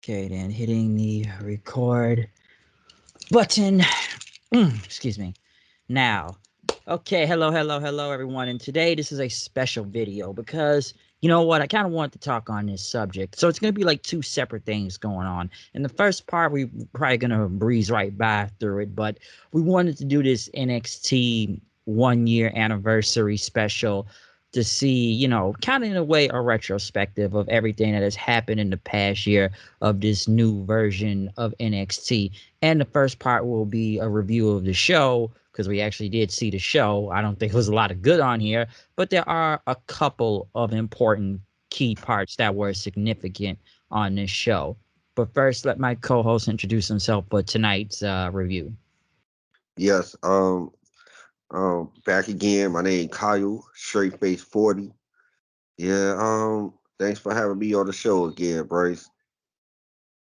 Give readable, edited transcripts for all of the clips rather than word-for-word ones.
Okay, then hitting the record button. Excuse me. Now, okay, hello, everyone. And today, this is a special video because you know what? I kind of want to talk on this subject. So it's going to be like two separate things going on. In the first part, we probably going to breeze right by through it, but we wanted to do this NXT 1 year anniversary special to see, kind of in a way, a retrospective of everything that has happened in the past year of this new version of NXT. And the first part will be a review of the show because we actually did see the show. I don't think there was a lot of good on here, but there are a couple of important key parts that were significant on this show. But first, let my co-host introduce himself for tonight's review. Yes, back again. My name Kyle, straight face 40. Yeah, thanks for having me on the show again, Bryce.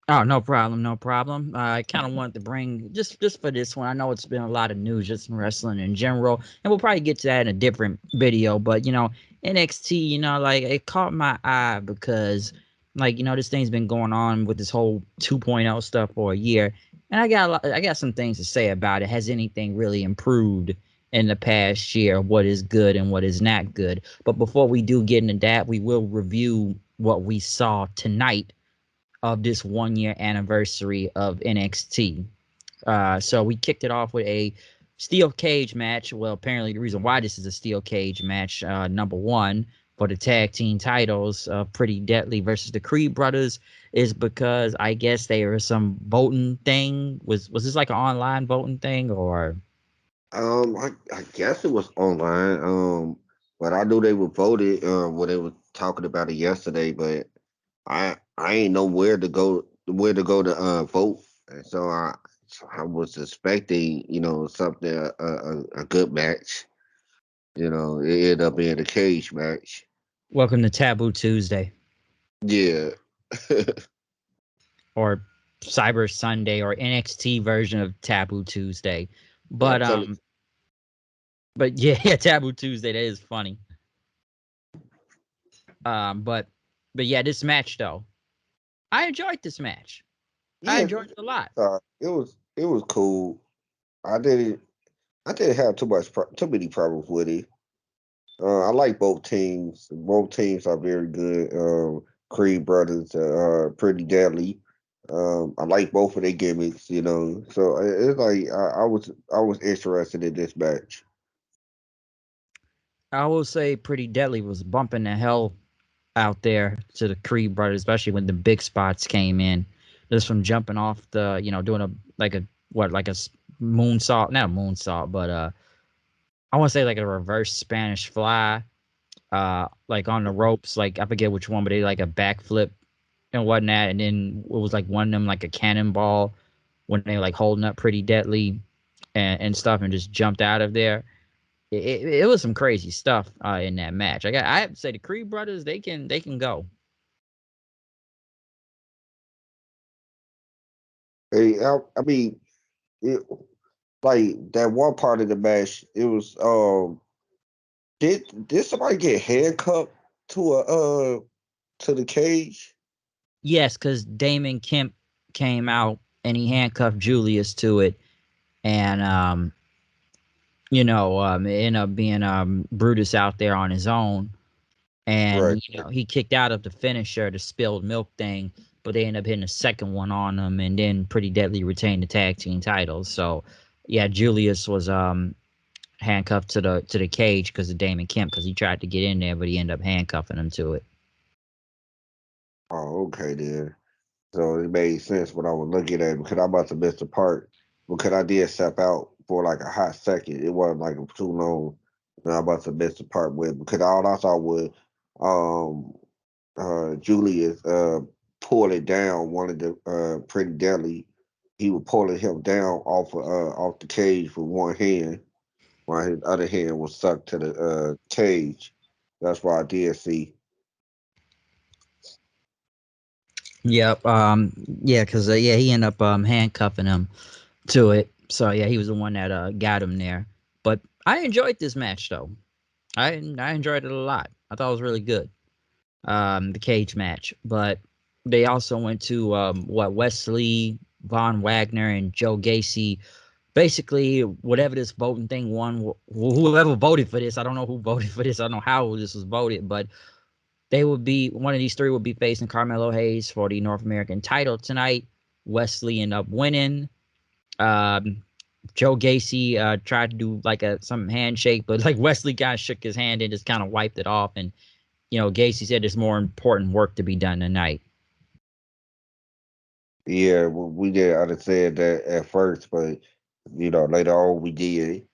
Oh, no problem, no problem. I kind of wanted to bring just for this one. I know it's been a lot of news just in wrestling in general, and we'll probably get to that in a different video. But NXT, like it caught my eye because, like, this thing's been going on with this whole 2.0 stuff for a year, and I got some things to say about it. Has anything really improved in the past year? What is good and what is not good? But before we do get into that, we will review what we saw tonight of this 1 year anniversary of NXT. So we kicked it off with a steel cage match. Well, apparently the reason why this is a steel cage match, number one for the tag team titles, Pretty Deadly versus the Creed Brothers, is because I guess there was some voting thing. Was this like an online voting thing or? I guess it was online. But I knew they were voted. When they were talking about it yesterday, but I ain't know where to go to vote, and so I was expecting something a good match. It ended up being a cage match. Welcome to Taboo Tuesday Yeah. or Cyber Sunday or NXT version of Taboo Tuesday. Yeah, But tell it. um, but yeah, yeah, Taboo Tuesday. That is funny. But yeah, this match though, I enjoyed this match. I Yeah, enjoyed it a lot. it was cool. I didn't I didn't have too many problems with it. I like both teams. Both teams are very good. Creed brothers are pretty deadly. I like both of their gimmicks. So it's like I was interested in this match. I will say, Pretty Deadly was bumping the hell out there to the Creed brothers, especially when the big spots came in. Just from jumping off the, doing a like a what like a moonsault, not a moonsault, but I want to say like a reverse Spanish fly, like on the ropes. Like I forget which one, but they like a backflip and whatnot, and then it was like one of them like a cannonball when they like holding up Pretty Deadly and stuff, and just jumped out of there. It was some crazy stuff in that match. I have to say the Creed brothers they can go. I mean, it, like that one part of the match, it was did somebody get handcuffed to to the cage? Yes, because Damon Kemp came out and he handcuffed Julius to it, and it ended up being Brutus out there on his own, and Right. he kicked out of the finisher, the spilled milk thing, but they ended up hitting a second one on him, and then Pretty Deadly retained the tag team titles. So yeah, Julius was handcuffed to the cage because of Damon Kemp because he tried to get in there, but he ended up handcuffing him to it. Oh, okay then. So it made sense when I was looking at it because I must have missed a part because I did step out for like a hot second. It wasn't like too long. And I must have missed the part with because all I saw was um Julius pull it down, one of the pretty deadly. He was pulling him down off the cage with one hand, while his other hand was stuck to the cage. That's why I did see. Yep. Yeah, because yeah, he ended up handcuffing him to it. So yeah, he was the one that got him there. But I enjoyed this match though. I enjoyed it a lot. I thought it was really good. The cage match, but They also went to Wesley, Von Wagner, and Joe Gacy. Basically, whatever this voting thing won, whoever voted for this, I don't know who voted for this. I don't know how this was voted, but they would be one of these three would be facing Carmelo Hayes for the North American title tonight. Wesley ended up winning. Um, Joe Gacy tried to do like some handshake, but like Wesley kind of shook his hand and just kind of wiped it off. And Gacy said there's more important work to be done tonight. Yeah, we didn't understand that at first, but later on we did.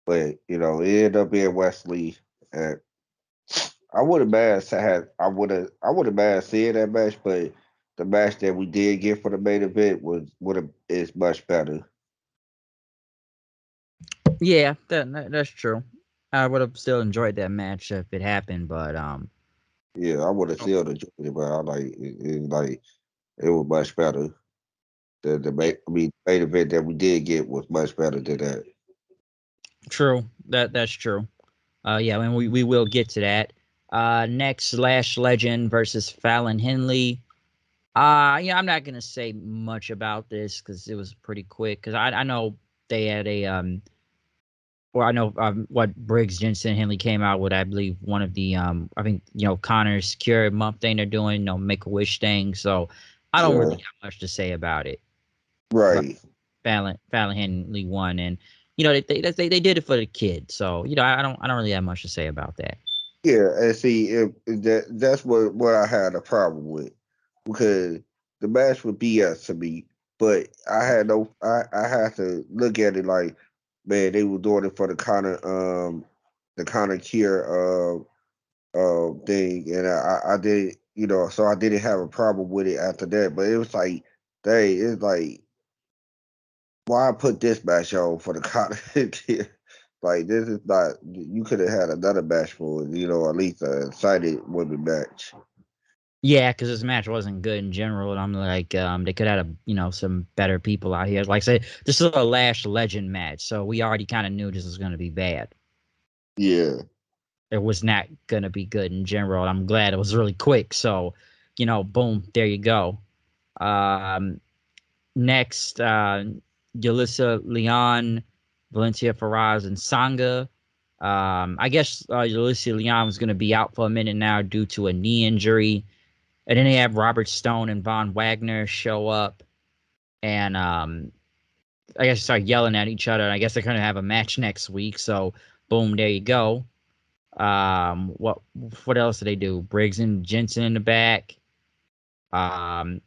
But it ended up being Wesley, and I would have mad had I would have mad seeing that match, but the match that we did get for the main event would have is much better. Yeah, that's true. I would have still enjoyed that match if it happened, but Yeah, I would have still enjoyed it, but I like it was much better. The yeah, main event that we did get was much better than that. true. That's true. Yeah, and we will get to that. Next, Lash Legend versus Fallon Henley. Yeah, I'm not gonna say much about this because it was pretty quick. Because I know they had or I know what Briggs Jensen Henley came out with. I believe one of the I think Connor's Cure month thing they're doing, Make a Wish thing. So I don't really Yeah, have much to say about it. But right. Fallon Henley won, and they did it for the kid. So I don't really have much to say about that. Yeah, and see, that's what I had a problem with because the match was BS to me. But I had to look at it like, man, they were doing it for the Connor Kier thing, and I did, so I didn't have a problem with it after that. But it was like, it's like, why put this match on for the Connor Kier? Like this is not. You could have had another match for it, at least a excited women match. Yeah, because this match wasn't good in general, and I'm like, they could have some better people out here. Like I said, this is a Lash Legend match, so we already kind of knew this was going to be bad. Yeah, It was not going to be good in general. I'm glad it was really quick. So, boom, there you go. Um, Next, Yulisa Leon, Valencia Faraz, and Sanga. I guess Yulisa Leon was going to be out for a minute now due to a knee injury. And then they have Robert Stone and Von Wagner show up. And I guess start yelling at each other. And I guess they're going to have a match next week. So, boom, there you go. What else do they do? Briggs and Jensen in the back. Um,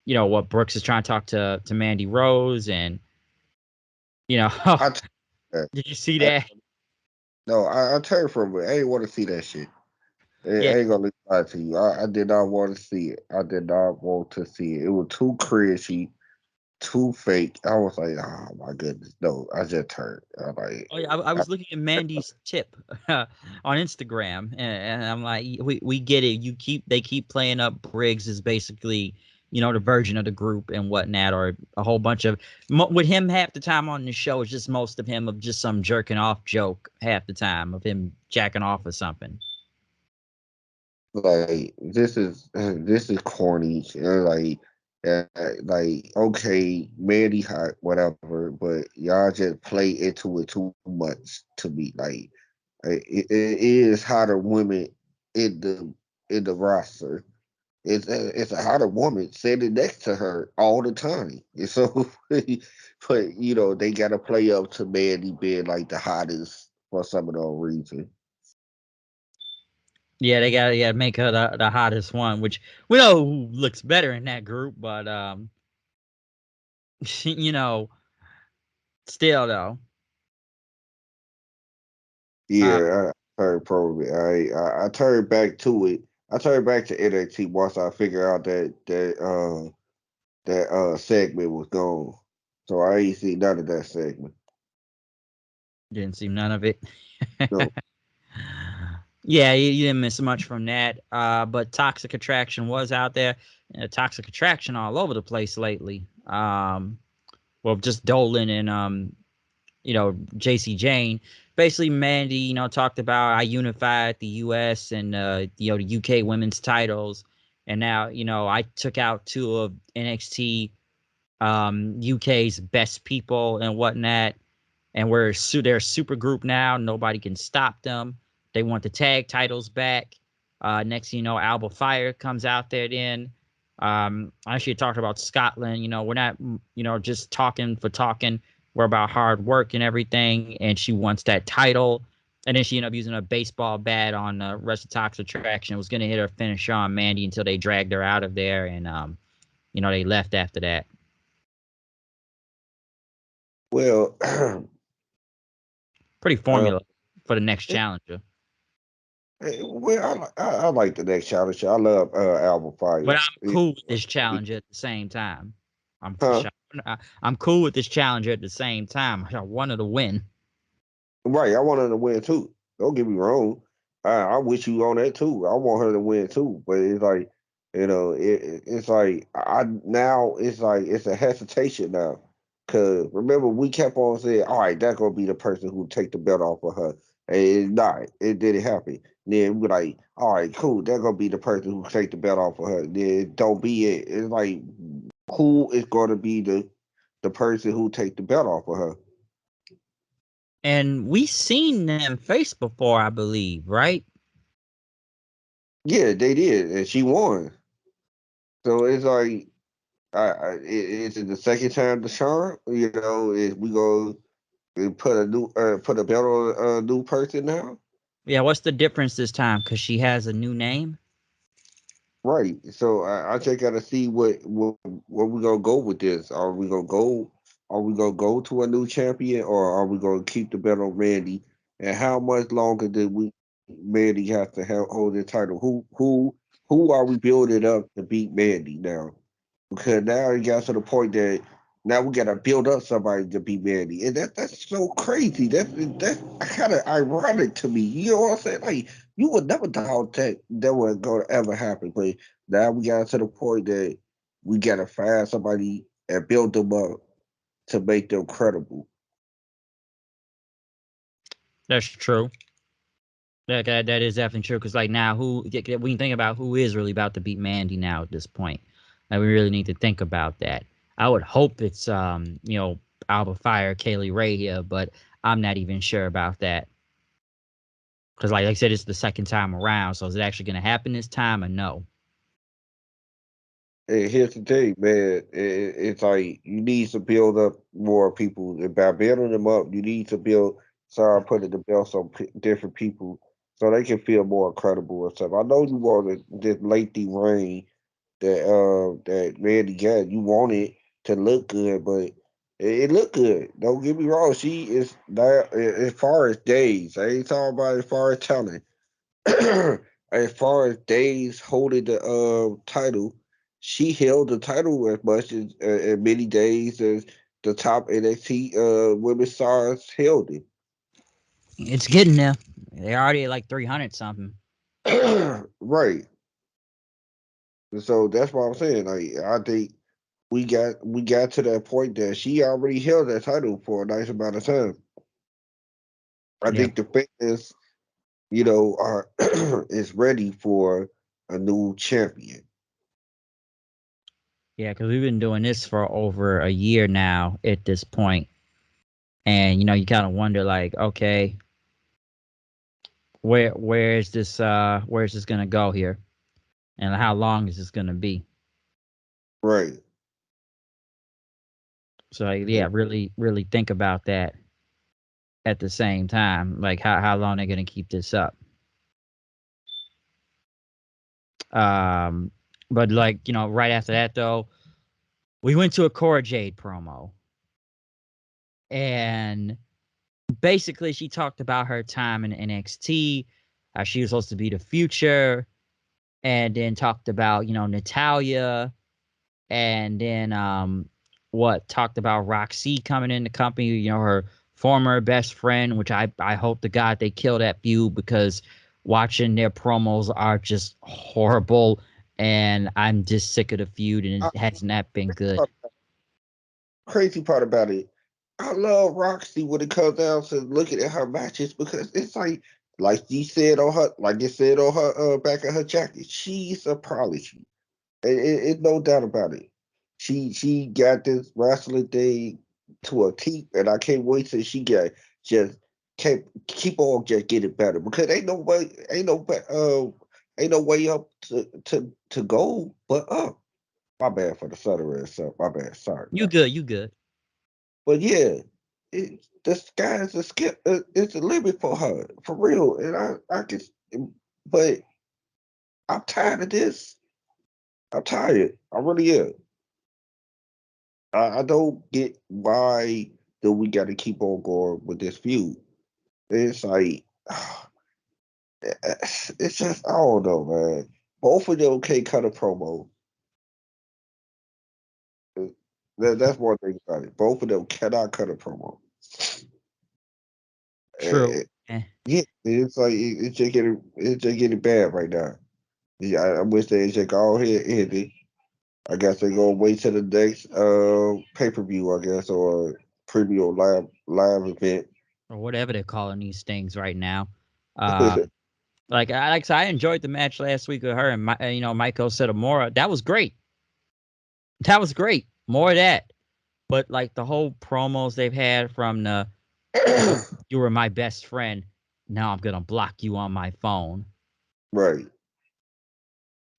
what Brooks is trying to talk to Mandy Rose, and I t- that. did you see I, that? no, I turned from it. I ain't want to see that shit. Yeah, I ain't gonna lie to you. I did not want to see it. I did not want to see it. It was too cringy, too fake. I was like, oh my goodness, no. I just turned. I like, oh yeah. I I, was looking at Mandy's tip on Instagram, and I'm like, we get it. They keep playing up Briggs is basically the version of the group and whatnot, or a whole bunch of with him half the time on the show is just most of him of just some jerking off joke half the time of him jacking off or something. like this is corny. Like okay, Mandy hot, whatever, but y'all just play into it too much to me. Like it is hotter women in the roster. It's a hotter woman sitting next to her all the time. And so, but they got to play up to Mandy being like the hottest for some of those reasons. Yeah, they gotta make her the hottest one, which we know who looks better in that group, but you know, still though. Uh Yeah, I turned pro. I turned back to it. I turned back to NXT once I figured out that segment was gone. So I ain't see none of that segment. didn't see none of it. No, Yeah, you didn't miss much from that. But Toxic Attraction was out there. Toxic Attraction all over the place lately. Well, just Dolan and JC Jane. Basically, Mandy, talked about I unified the U.S. and the UK women's titles, And now, I took out two of NXT UK's best people and whatnot, and they're a super group now. Nobody can stop them. They want the tag titles back. Next, Alba Fire comes out there. Then, I actually talked about Scotland. We're not, just talking for talking. We're about hard work and everything. And she wants that title. And then she ended up using a baseball bat on the Restotox attraction. Was going to hit her finisher on Mandy until they dragged her out of there, and they left after that. Well, Pretty uh, formula for the next challenger. I like the next challenger. I love Alba But Fire. I'm cool with this challenger at the same time. I'm for Huh? sure. I'm cool with this challenger at the same time. I wanted to win. Right, I want her to win too. Don't get me wrong. I wish you on that too. I want her to win too. But it's like, it's like I now it's like it's a hesitation now. Cause remember we kept on saying, all right, that's gonna be the person who take the belt off of her. And it's not. It didn't happen. Then we're like, all right, cool, that's gonna be the person who take the belt off of her. Then don't be it. It's like who is gonna be the person who take the belt off of her? And we seen them face before, I believe, right? Yeah, they did, and she won. So it's like, is it the second time the charm? Is we go put a belt on a new person now? Yeah, what's the difference this time? Because she has a new name? Right. So I just gotta see what we gonna go with this. Are we gonna go to a new champion, or are we gonna keep the belt on Randy? And how much longer did we Mandy have to hold the title? Who are we building up to beat Mandy now? Because now it got to the point that now we gotta build up somebody to be Mandy, and that's so crazy. That's kind of ironic to me. You know what I'm saying? Like you would never thought that was gonna ever happen, but now we got to the point that we gotta find somebody and build them up to make them credible. That's true. That is definitely true. Because, like, now, when you think about who is really about to beat Mandy now at this point, like, we really need to think about that. I would hope it's, Alba Fire, Kaylee Ray here, but I'm not even sure about that. Because, like I said, it's the second time around. So is it actually going to happen this time or no? And here's the thing, man. It's like you need to build up more people. And by building them up, you need to start putting the belts on different people so they can feel more credible and stuff. I know you wanted this lengthy reign that Randy got. You want it to look good, but it looked good. Don't get me wrong. She is not as far as days. I ain't talking about as far as talent. As far as days holding the title, she held the title as much as many days as the top NXT women's stars held It's getting there. They're already at like 300 something. it. Right. So that's what I'm saying. Like I think we got to that point that she already held that title for a nice amount of time. I Yeah. think the fans, are is ready for a new champion. Yeah, because we've been doing this for over a year now at this point. And, you kind of wonder, like, okay, where is this gonna go here, and how long is this gonna be? Right. So like, yeah, really really think about that at the same time, like how long they're gonna keep this up. um but like, right after that though, we went to a Cora Jade promo, and basically she talked about her time in NXT, how she was supposed to be the future, and then talked about, Natalia, and then what talked about Roxy coming in the company, her former best friend, which I hope to God they kill that feud, because watching their promos are just horrible, and I'm just sick of the feud, and I, it has not been good. crazy part about it, I love Roxy when it comes down to looking at her matches because it's like they said on her back of her jacket, she's a prodigy. It no doubt about it. She got this wrestling thing to a T, and I can't wait till she get just keep on just getting better because ain't no way up to go but up. My bad for the stuttering stuff. My bad. Sorry You about good, that. you good. But yeah, the sky is a skip. It's a limit for her for real, and I just but I'm tired of this. I'm tired. I really am. I don't get why do we got to keep on going with this feud. It's like it's just I don't know, man. Both of them can't cut a promo. Uh, that's one thing about it. Both of them cannot cut a promo. True. Uh, Eh. yeah, it's like it's just getting bad right now. Yeah, I wish they just go ahead and end it. I guess they gonna wait till the next pay per view, I guess, or preview live event. Or whatever they're calling these things right now. Um, like I said, I enjoyed the match last week with her and Michael Satomura. That was great. That was great. More of that. But like the whole promos they've had from the you were my best friend. Now I'm gonna block you on my phone. Right.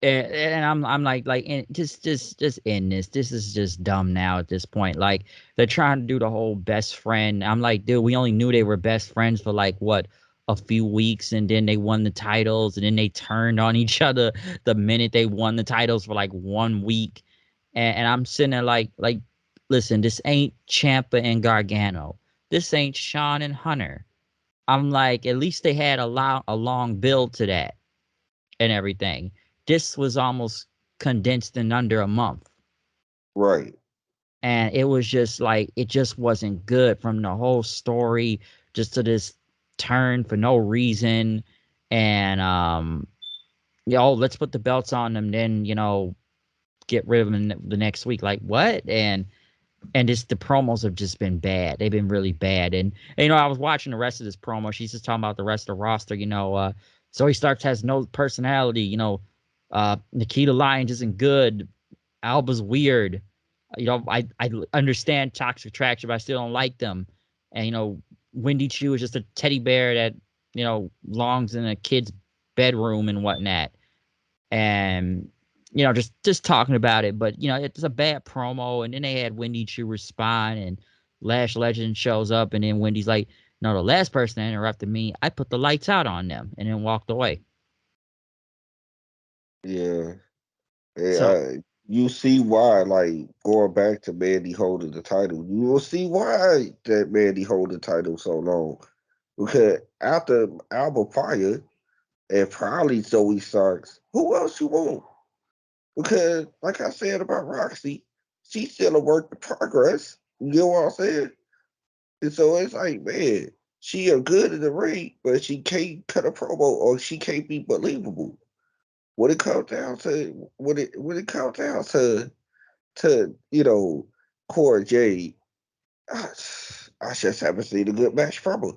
And I'm like just end this. This is just dumb now at this point. Like they're trying to do the whole best friend. I'm like, dude, we only knew they were best friends for like what a few weeks, and then they won the titles, and then they turned on each other the minute they won the titles for like 1 week. And I'm sitting there like, listen, this ain't Champa and Gargano. This ain't Sean and Hunter. I'm like, at least they had a long build to that and everything. This was almost condensed in under a month. Right. And it was just like it just wasn't good from the whole story just to this turn for no reason. And let's put the belts on them, then get rid of them the next week. Like what? And just the promos have just been bad. They've been really bad. And I was watching the rest of this promo. She's just talking about the rest of the roster. Zoe Starks has no personality. Nikita Lyons isn't good. Alba's weird. I understand toxic attraction, but I still don't like them. And Wendy Chu is just a teddy bear that longs in a kid's bedroom and whatnot. And just talking about it, but it's a bad promo. And then they had Wendy Chu respond, and Lash Legend shows up, and then Wendy's like, "No, the last person that interrupted me, I put the lights out on them," and then walked away. Yeah. So You see why, like going back to Mandy holding the title, you will see why that Mandy hold the title so long. Because after Alba Fire and probably Zoe Starks, who else you want? Because like I said about Roxy, she's still a work in progress. You know what I'm saying? And so it's like, man, she are good in the ring, but she can't cut a promo or she can't be believable. When it comes down to Cora Jade, I, I just haven't seen a good match from her.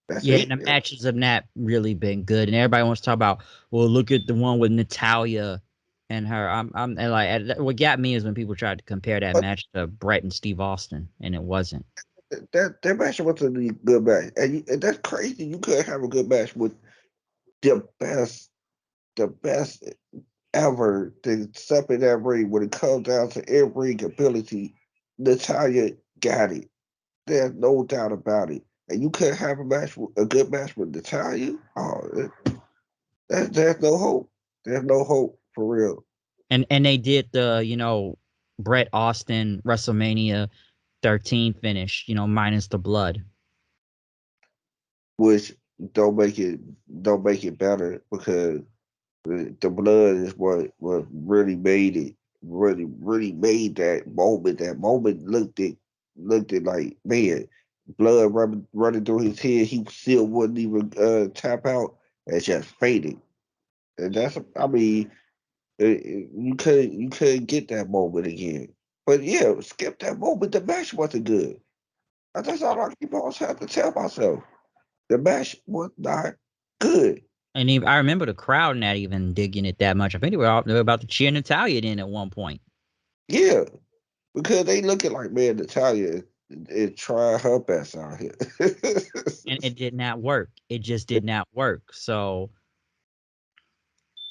That's yeah, it. and the matches have not really been good, and everybody wants to talk about, well, look at the one with Natalia and her. I'm and like what got me is when people tried to compare that But match to Brett and Steve Austin, and it wasn't. that match wasn't a good match, and that's crazy. You could have a good match with the best, the best ever to step in that ring. When it comes down to in-ring ability, Natalia got it. There's no doubt about it. And you couldn't have a good match with Natalia. Oh, there's no hope. There's no hope for real. And they did the Brett Austin WrestleMania 13 finish, minus the blood. Which don't make it don't make it better because the blood is what really made it. Really made that moment. That moment looked at like man, blood running through his head. He still wouldn't even tap out and just faded. And that's I mean you could get that moment again. But yeah, skip that moment. The match wasn't good. That's all I keep always have to tell myself. The match was not good. And even, I remember the crowd not even digging it that much. I think they were about to cheer Natalia in at one point, Yeah, because they looking like, man, Natalia is trying her best out here. and it did not work. It just did not work. So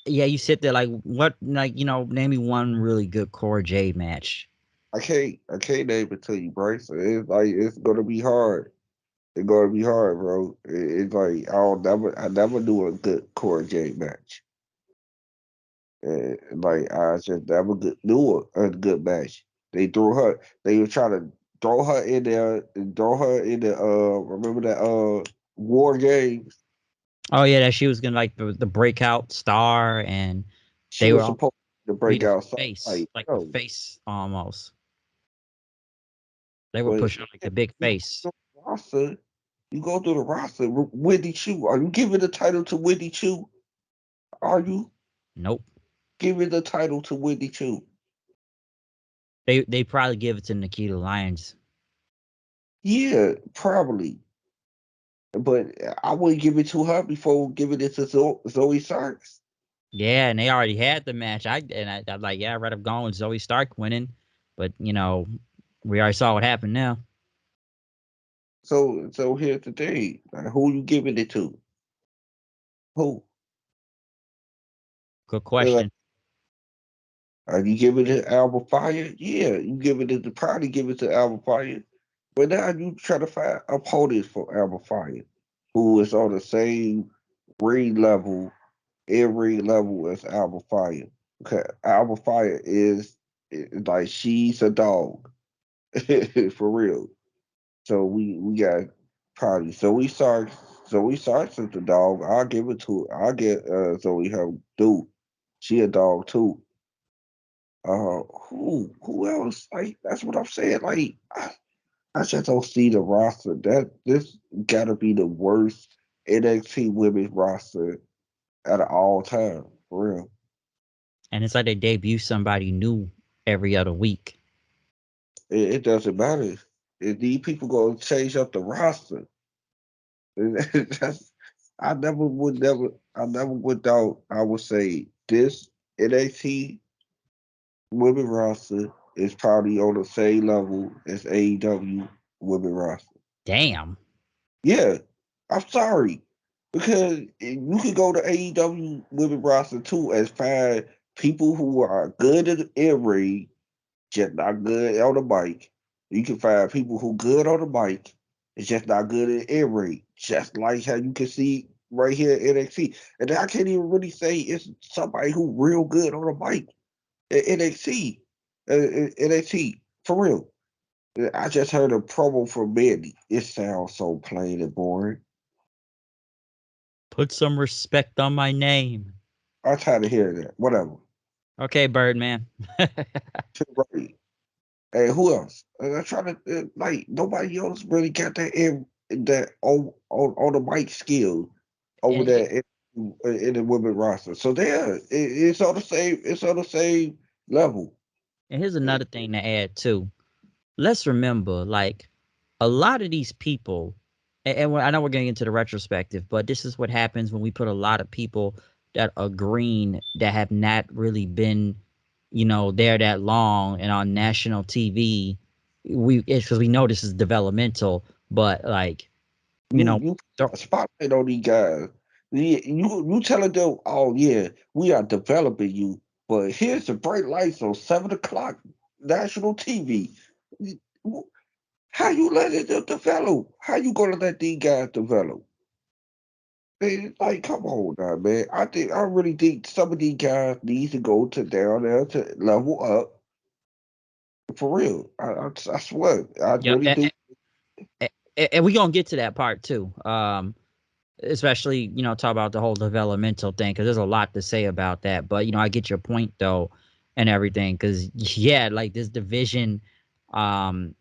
yeah, you sit there like, what? Like, name me one really good Core J match. I can't name it to you, Bryce. It's like it's gonna be hard. It's gonna be hard, bro. It's like I never do a good Core J match. Like I just never do a good match. They threw her. They were trying to throw her in there and throw her in the. Remember that War Games? Oh yeah, that she was gonna like the breakout star, and She they were was on supposed to be break the out something face, like like the yo, face almost. They were but pushing like the big you face. go through the roster. You go through the roster. Whitney Chu. Are you giving the title to Whitney Chu? Are you Nope. giving the title to Whitney Chu? They probably give it to Nikita Lyons. Yeah, probably. But I wouldn't give it to her before giving it to Zoe Starks. Yeah, and they already had the match. I'm like, yeah, I'd rather have gone with Zoe Stark winning, but we already saw what happened now. So here's the thing: who you giving it to? Who? Good Uh, question. are you giving it to Alba Fire? Yeah, you giving it to probably give it to Alba Fire. But now you try to find opponents for Alba Fire, who is on the same ring level, every level as Alba Fire. Okay, Alba Fire like she's a dog for real. So we got probably Zoe Starks is the dog. I'll give it to her. I'll get Zoe her due. She a dog too. Who else? Like that's what I'm saying. Like I just don't see the roster. This gotta be the worst NXT women's roster out of all time. For real. And it's like they debut somebody new every other week. It doesn't matter. If these people gonna change up the roster, that's I never would doubt I would say this NXT women roster is probably on the same level as AEW women roster. Damn. Yeah, I'm sorry. Because you could go to AEW women roster too and find people who are good at the in ring, just not good on the mic. You can find people who good on the mic, it's just not good in in ring. Just like how you can see right here in NXT. And I can't even really say it's somebody who real good on the mic in NXT. NXT for real. I just heard a promo from Mandy. It sounds so plain and boring. Put some respect on my name. I'm tired of hearing that. Whatever. Okay, Birdman. Right. And who else? I'm trying to like nobody else really got that on the mic skill over and, there in the women roster. So there, it's on the same. It's on the same level. and here's Eh, another thing to add too. Let's remember, like, a lot of these people, I know we're getting into the retrospective, but this is what happens when we put a lot of people that are green that have not really been, there that long and on national TV. It's because we know this is developmental, but like, you know, you don't- spotlight on these guys. You telling them, oh yeah, we are developing you, but here's the bright lights on 7 o'clock national TV. How you letting them develop? How you gonna let these guys develop? Like, come on now, man. I really think some of these guys need to go to down there to level up for real. I swear, I yeah, really do. and we gonna get to that part too. Especially talk about the whole developmental thing because there's a lot to say about that. But I get your point though, and everything because yeah, like this division, um,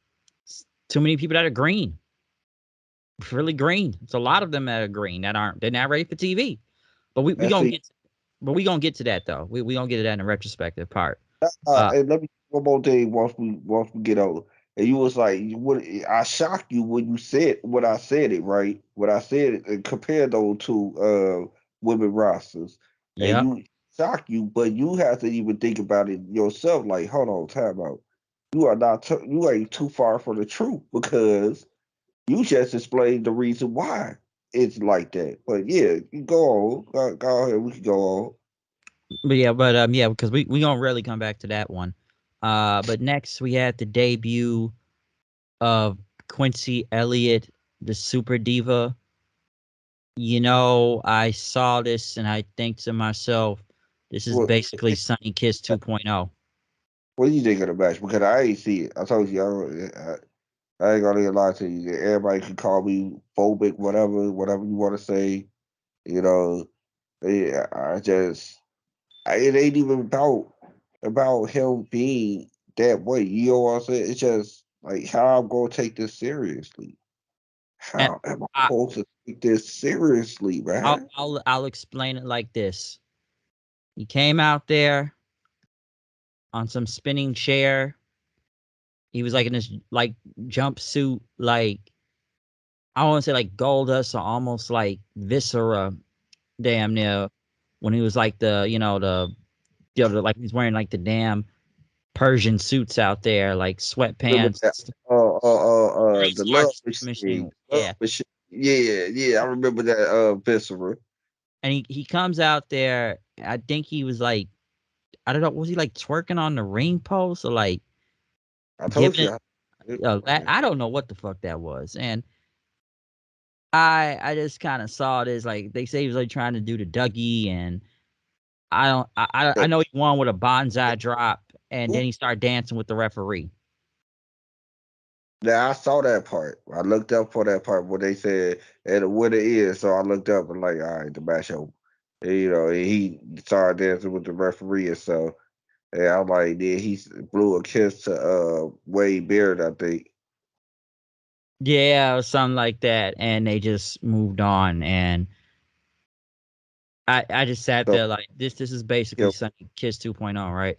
too many people that are green, really green. It's a lot of them that are green that aren't they're not ready for TV. But we And gonna see, get we gonna get to that though. We gonna get to that in the retrospective part. Uh, and let me one more thing once we get over. And you was like, what? I shocked you when you said when I said it, right? When I said it, and compared those two, women rosters, and Yep. you shock you, but you have to even think about it yourself. Like, hold on, time out. You are not. You ain't too far from the truth because you just explained the reason why it's like that. But yeah, you go on. Go ahead. We can go on. But because we gonna really come back to that one. But next we had the debut of Quincy Elliott, the Super Diva. I saw this and I think to myself, this is What basically Sunny Kiss 2.0. What do you think of the match? Because I ain't see it. I told you I ain't gonna lie to you. Everybody can call me phobic, whatever you want to say. You know, yeah, it ain't even about him being that way. You know what I'm saying? It's just like how I'm gonna take this seriously. And How am I I, supposed to take this seriously, I'll man? I'll I'll explain it like this. He came out there on some spinning chair. He was like in this like jumpsuit, like I want to say like Goldust or almost like Viscera, damn near. When he was like like he's wearing like the damn Persian suits out there, like Remember sweatpants, that? grease The mark love machine. machine, love Yeah, machine. Yeah, yeah, I remember that. Viscera. and he comes out there. I think he was like, I don't know, was he like twerking on the ring post or like I told giving you. it? I don't know what the fuck that was, and I just kind of saw this like they say he was like trying to do the Dougie, and I know he won with a bonsai drop, and then he started dancing with the referee. Now I saw that part. I looked up for that part where they said and what it is. So I looked up and like, all right, the match over. And, and he started dancing with the referee and so. And I'm like, then he blew a kiss to Wade Beard, I think. Yeah, or something like that, and they just moved on, and I just sat So there like this is basically yeah, Sunny Kiss 2.0, right?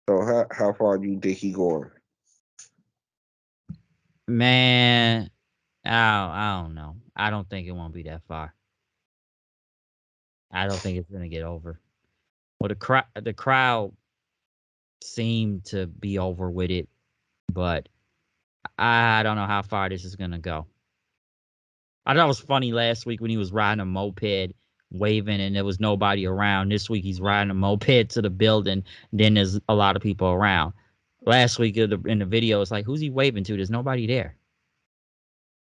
so how far do you think he going? Man, I don't know. I don't think it won't be that far. I don't think it's gonna get over. Well, the crowd seemed to be over with it, but I don't know how far this is gonna go. I thought it was funny last week when he was riding a moped, waving, and there was nobody around. This week he's riding a moped to the building, then there's a lot of people around. Last week in the video, it's like, who's he waving to? There's nobody there.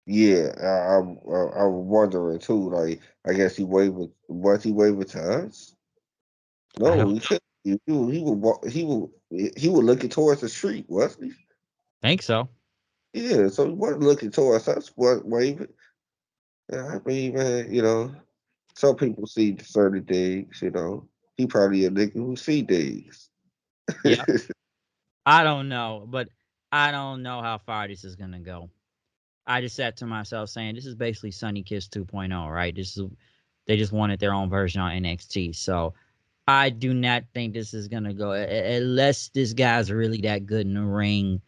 Yeah, I'm wondering too. Like, I guess he waved. Was he waving to us? I No, don't he could. He would walk. He was looking towards the street, wasn't he? think so. Yeah, so he wasn't looking towards us. What waving? Yeah, I mean, man, some people see certain things. He probably a nigga who see things. Yeah. I don't know, but I don't know how far this is gonna go. I just sat to myself saying this is basically Sunny Kiss 2.0, right? They just wanted their own version on NXT. So I do not think this is gonna go unless this guy's really that good in the ring.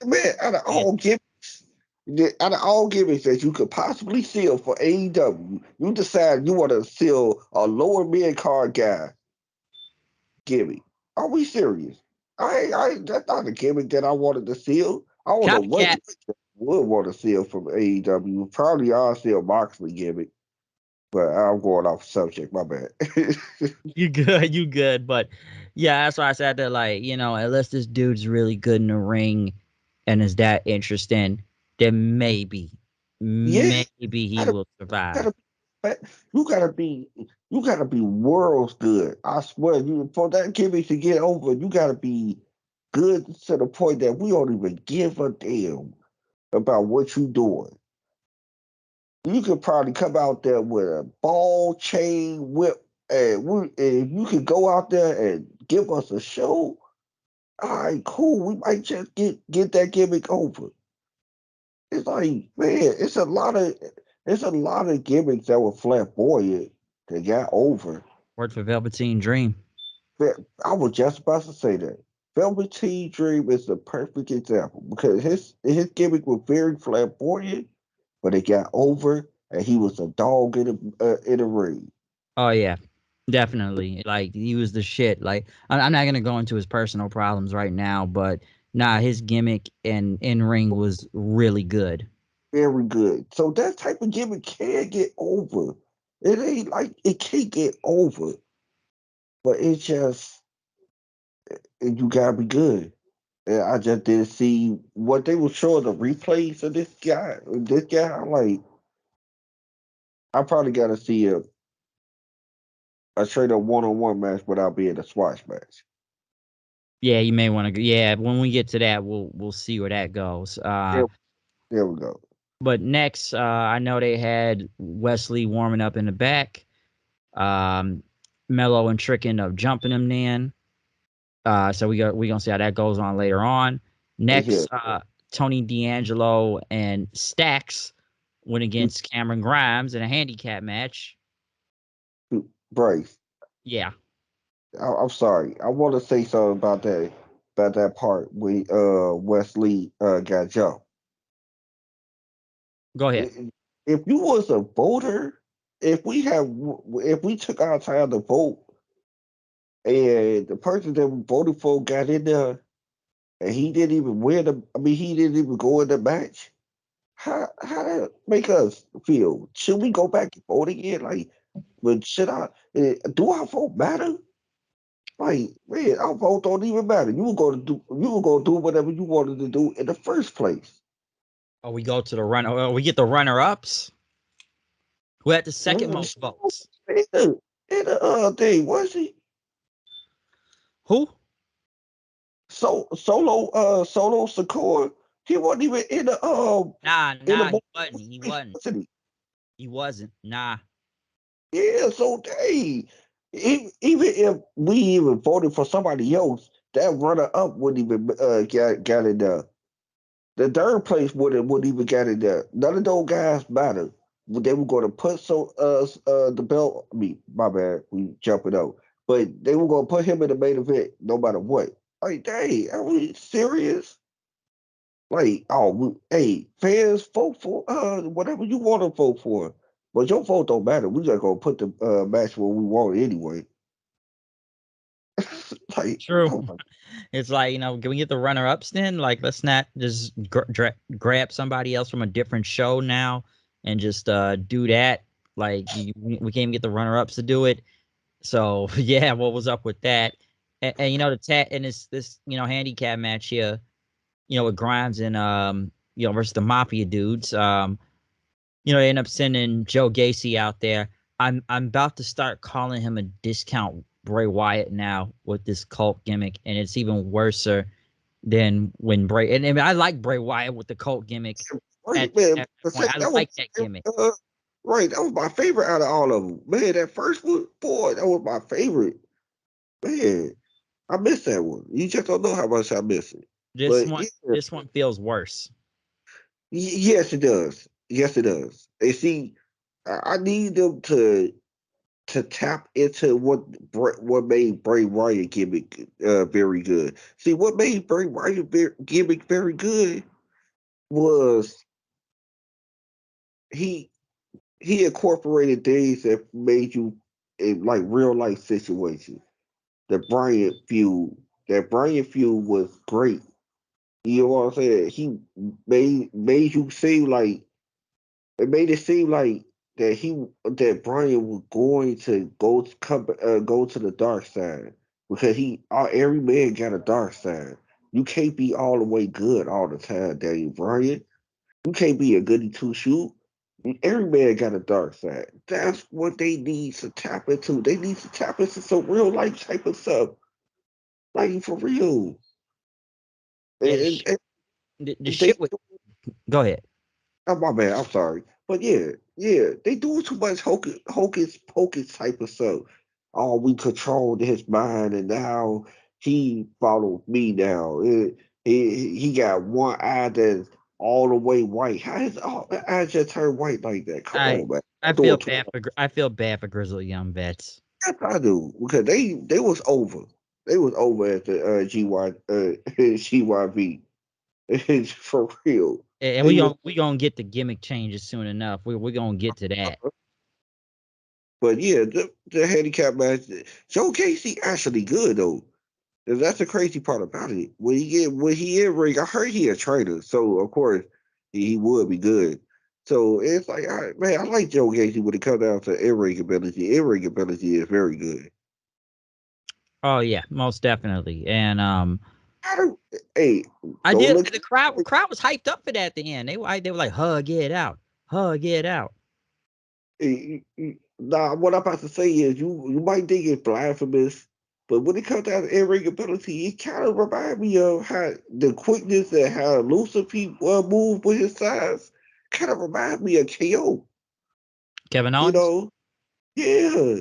Man, And out of all gimmicks that you could possibly steal for AEW, you decide you want to steal a lower mid card guy gimmick. Are we serious? That's not a gimmick that I wanted to steal. I don't know what copycat, gimmick that I would want to steal from AEW. Probably I'll steal Moxley gimmick, but I'm going off subject. My bad. you good, you good. But yeah, that's why I said that. Like, unless this dude's really good in the ring and is that interesting, then Yeah, maybe he gotta, will survive. gotta, you gotta be worlds good. I swear, you for that gimmick to get over, you gotta be good to the point that we don't even give a damn about what you doing. You could probably come out there with a ball chain whip, and if you could go out there and give us a show, all right, cool. We might just get that gimmick over. It's like, man, it's a lot of gimmicks that were flamboyant that got over. Word for Velveteen Dream. But I was just about to say that. Velveteen Dream is the perfect example because his gimmick was very flamboyant, but it got over, and he was a dog in the ring. Oh yeah, definitely. Like he was the shit. Like I'm not gonna go into his personal problems right now, but nah, his gimmick and in ring was really good. Very good. So that type of gimmick can get over. It ain't like it can't get over, but it's just you gotta be good. And I just didn't see what they were showing the replays of this guy. This guy, I'm like, I probably gotta see a straight up one on one match without being a squash match. Yeah, you may want to. Yeah, when we get to that, we'll see where that goes. There, there we go. But next, I know they had Wesley warming up in the back. Um, Mello and Trick end up jumping him then. So we gonna see how that goes on later on. Yeah, Next, Tony D'Angelo and Stacks went against Cameron Grimes in a handicap match. Bryce. Yeah, I'm sorry. I want to say something about that part when Wesley got jumped. go ahead. If you was a voter, if we took our time to vote and the person that we voted for got in there and he didn't even win he didn't even go in the match. How that make us feel? Should we go back and vote again? Like, but should I? Do our vote matter? Like, man, our vote don't even matter. You were gonna do whatever you wanted to do in the first place. Oh, we go to the run. Oh, we get the runner ups. Who had the second Mm, most votes? In the thing, was he Who? solo Sikoa? He wasn't even Nah, in the nah, he most wasn't. He place, wasn't. wasn't he? He wasn't. Nah. Yeah, so hey, even if we even voted for somebody else, that runner up wouldn't even got in there. The third place wouldn't even get in there. None of those guys matter. They were going to put the belt. I mean, my bad, we jumping out, but they were going to put him in the main event no matter what. Like, dang, are we serious? Like, hey, fans, vote for whatever you want to vote for, but your vote don't matter. We just gonna put the match where we want it anyway. Like, True. oh my, It's like, can we get the runner ups then? Like, let's not just grab somebody else from a different show now and just do that. Like, we can't even get the runner ups to do it. So yeah, what was up with that? And the and this handicap match here, with Grimes and versus the Mafia dudes. They end up sending Joe Gacy out there. I'm about to start calling him a discount Bray Wyatt now with this cult gimmick, and it's even worse than when Bray. And I mean, I like Bray Wyatt with the cult gimmick right, man. at that point. I That was like that gimmick. right. That was my favorite out of all of them. Man, that first one, boy, that was my favorite. Man, I miss that one. You just don't know how much I miss it. This But one, yeah, this one feels worse. yes, it does. Yes, it does. And see, I need them to tap into what made Bray Wyatt gimmick very good. See, what made Bray Wyatt gimmick very good was he he incorporated things that made you in like real life situations. The Bryant feud, that Bryant feud was great. You know what I'm saying? He made you seem like it made it seem like that Brian was going to go to the dark side because every man got a dark side. You can't be all the way good all the time, Daniel Bryan. You can't be a goody two shoe. Every man got a dark side. That's what they need to tap into. They need to tap into some real life type of stuff, like for real. Yeah, the, And, sh- the and they shit with. Go ahead. Oh, my bad. I'm sorry, but they do too much hocus pocus type of stuff. Oh, we controlled his mind, and now he follows me. Now he got one eye that's all the way white. How his eyes just turn white like that? Come I on, man. I I'm feel doing too bad much. for I feel bad for Grizzly Young Vets. Yes, I do because they was over. They was over at the GYV for real. And They was we gonna get the gimmick changes soon enough. We gonna get to that. But yeah, the handicap match, Joe Casey actually good though. And that's the crazy part about it. When he in ring, I heard he a trainer, so of course he would be good. So it's like, man, I like Joe Casey when it comes down to in ring ability. In ring ability is very good. Oh yeah, most definitely. And I don't, hey, I don't did. look. The crowd was hyped up for that at the end. They were like, hug it out, hug it out. Nah, what I'm about to say is you might think it's blasphemous, but when it comes down to in ring ability, it kind of reminds me of how the quickness and how elusive he move with his size. Kind of reminds me of KO. Kevin You Owens. know, yeah,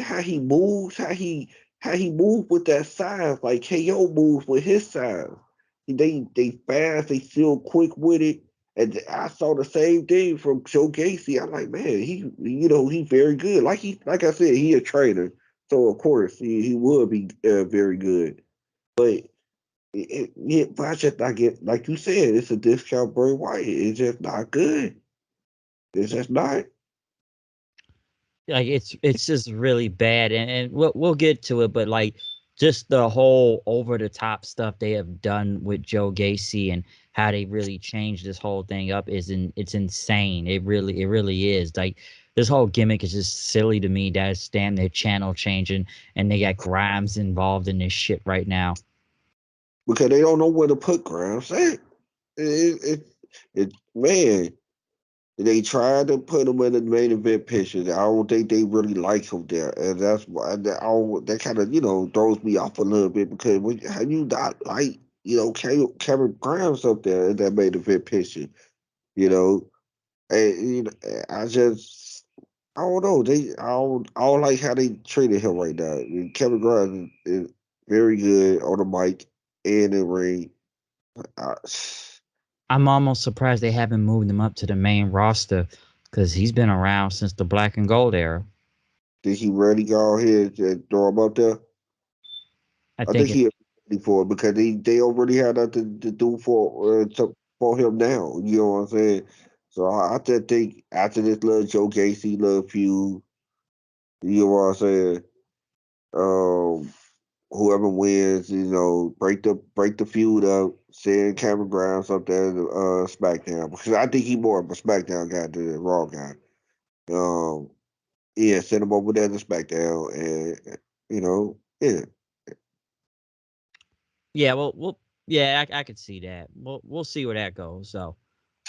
how he moves, how he moves with that size, like KO moves with his size. They fast, they still quick with it. And I saw the same thing from Joe Gacy. I'm like, man, he's very good. Like I said, he a trainer, so of course he would be very good. But but I just not get like you said, it's a discount Bray Wyatt. It's just not good. It's just not. Like it's just really bad, and we'll get to it, but like just the whole over the top stuff they have done with Joe Gacy and how they really changed this whole thing up it's insane. It really is. Like this whole gimmick is just silly to me. That's damn their channel changing, and they got Grimes involved in this shit right now. Because they don't know where to put Grimes at. Man, they tried to put him in the main event picture. I don't think they really like him there, and that's why that kind of throws me off a little bit because how you not like Cameron Grimes up there in that main event picture, you know, and I just I don't know I don't like how they treated him right now. Kevin Grimes is very good on the mic and in the ring. I, I'm almost surprised they haven't moved him up to the main roster because he's been around since the Black and Gold era. did he really go ahead and throw him up there? I I think think it. he ready for it because they already had nothing to do for him now. You know what I'm saying? So I just think after this little Joe Gacy little feud, you know what I'm saying? Um, whoever wins, break the feud up, send Cameron Grimes up there to SmackDown because I think he more of a SmackDown guy than a Raw guy. Um, yeah, send him over there to SmackDown, and yeah. Yeah, well, yeah, I could see that. We'll see where that goes. So,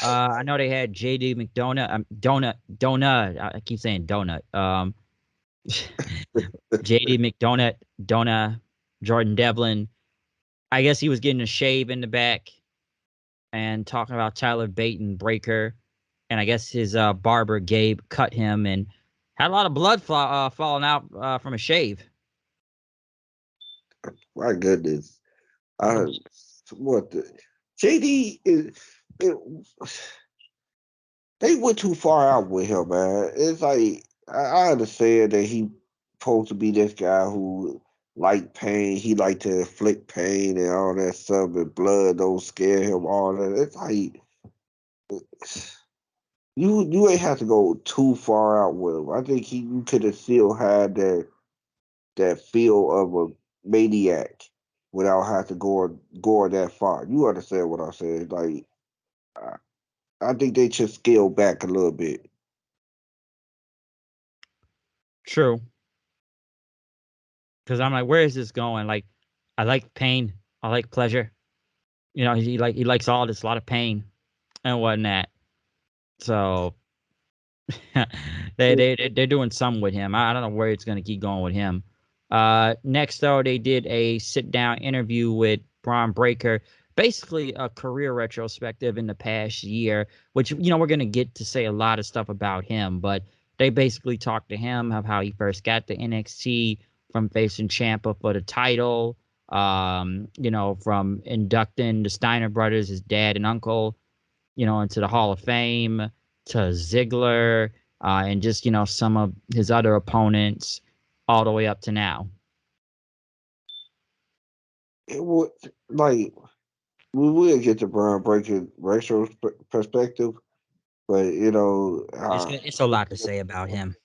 I know they had JD McDonough, Donut. I keep saying donut. JD McDonough, Jordan Devlin. I guess he was getting a shave in the back and talking about Tyler Bate and Breaker, and I guess his barber Gabe cut him and had a lot of blood falling out from a shave. My goodness. I what the JD is it, they went too far out with him, man. It's like I understand that he supposed to be this guy who like pain. He like to inflict pain and all that stuff, and blood don't scare him. All that. It's like you ain't have to go too far out with him. I think you could have still had that feel of a maniac without having to go that far. You understand what I'm saying? Like I I think they should scale back a little bit. True, because I'm like, where is this going? Like, I like pain, I like pleasure. You know, he likes all this, a lot of pain and whatnot. So they're doing some with him. I don't know where it's gonna keep going with him. Next though, they did a sit down interview with Braun Breaker, basically a career retrospective in the past year, which we're gonna get to say a lot of stuff about him, but they basically talked to him of how he first got to NXT from facing Ciampa for the title. From inducting the Steiner brothers, his dad and uncle, into the Hall of Fame, to Ziggler, and just some of his other opponents, all the way up to now. It would like we will get to Brian Breaker racial perspective, but It's a lot to say about him.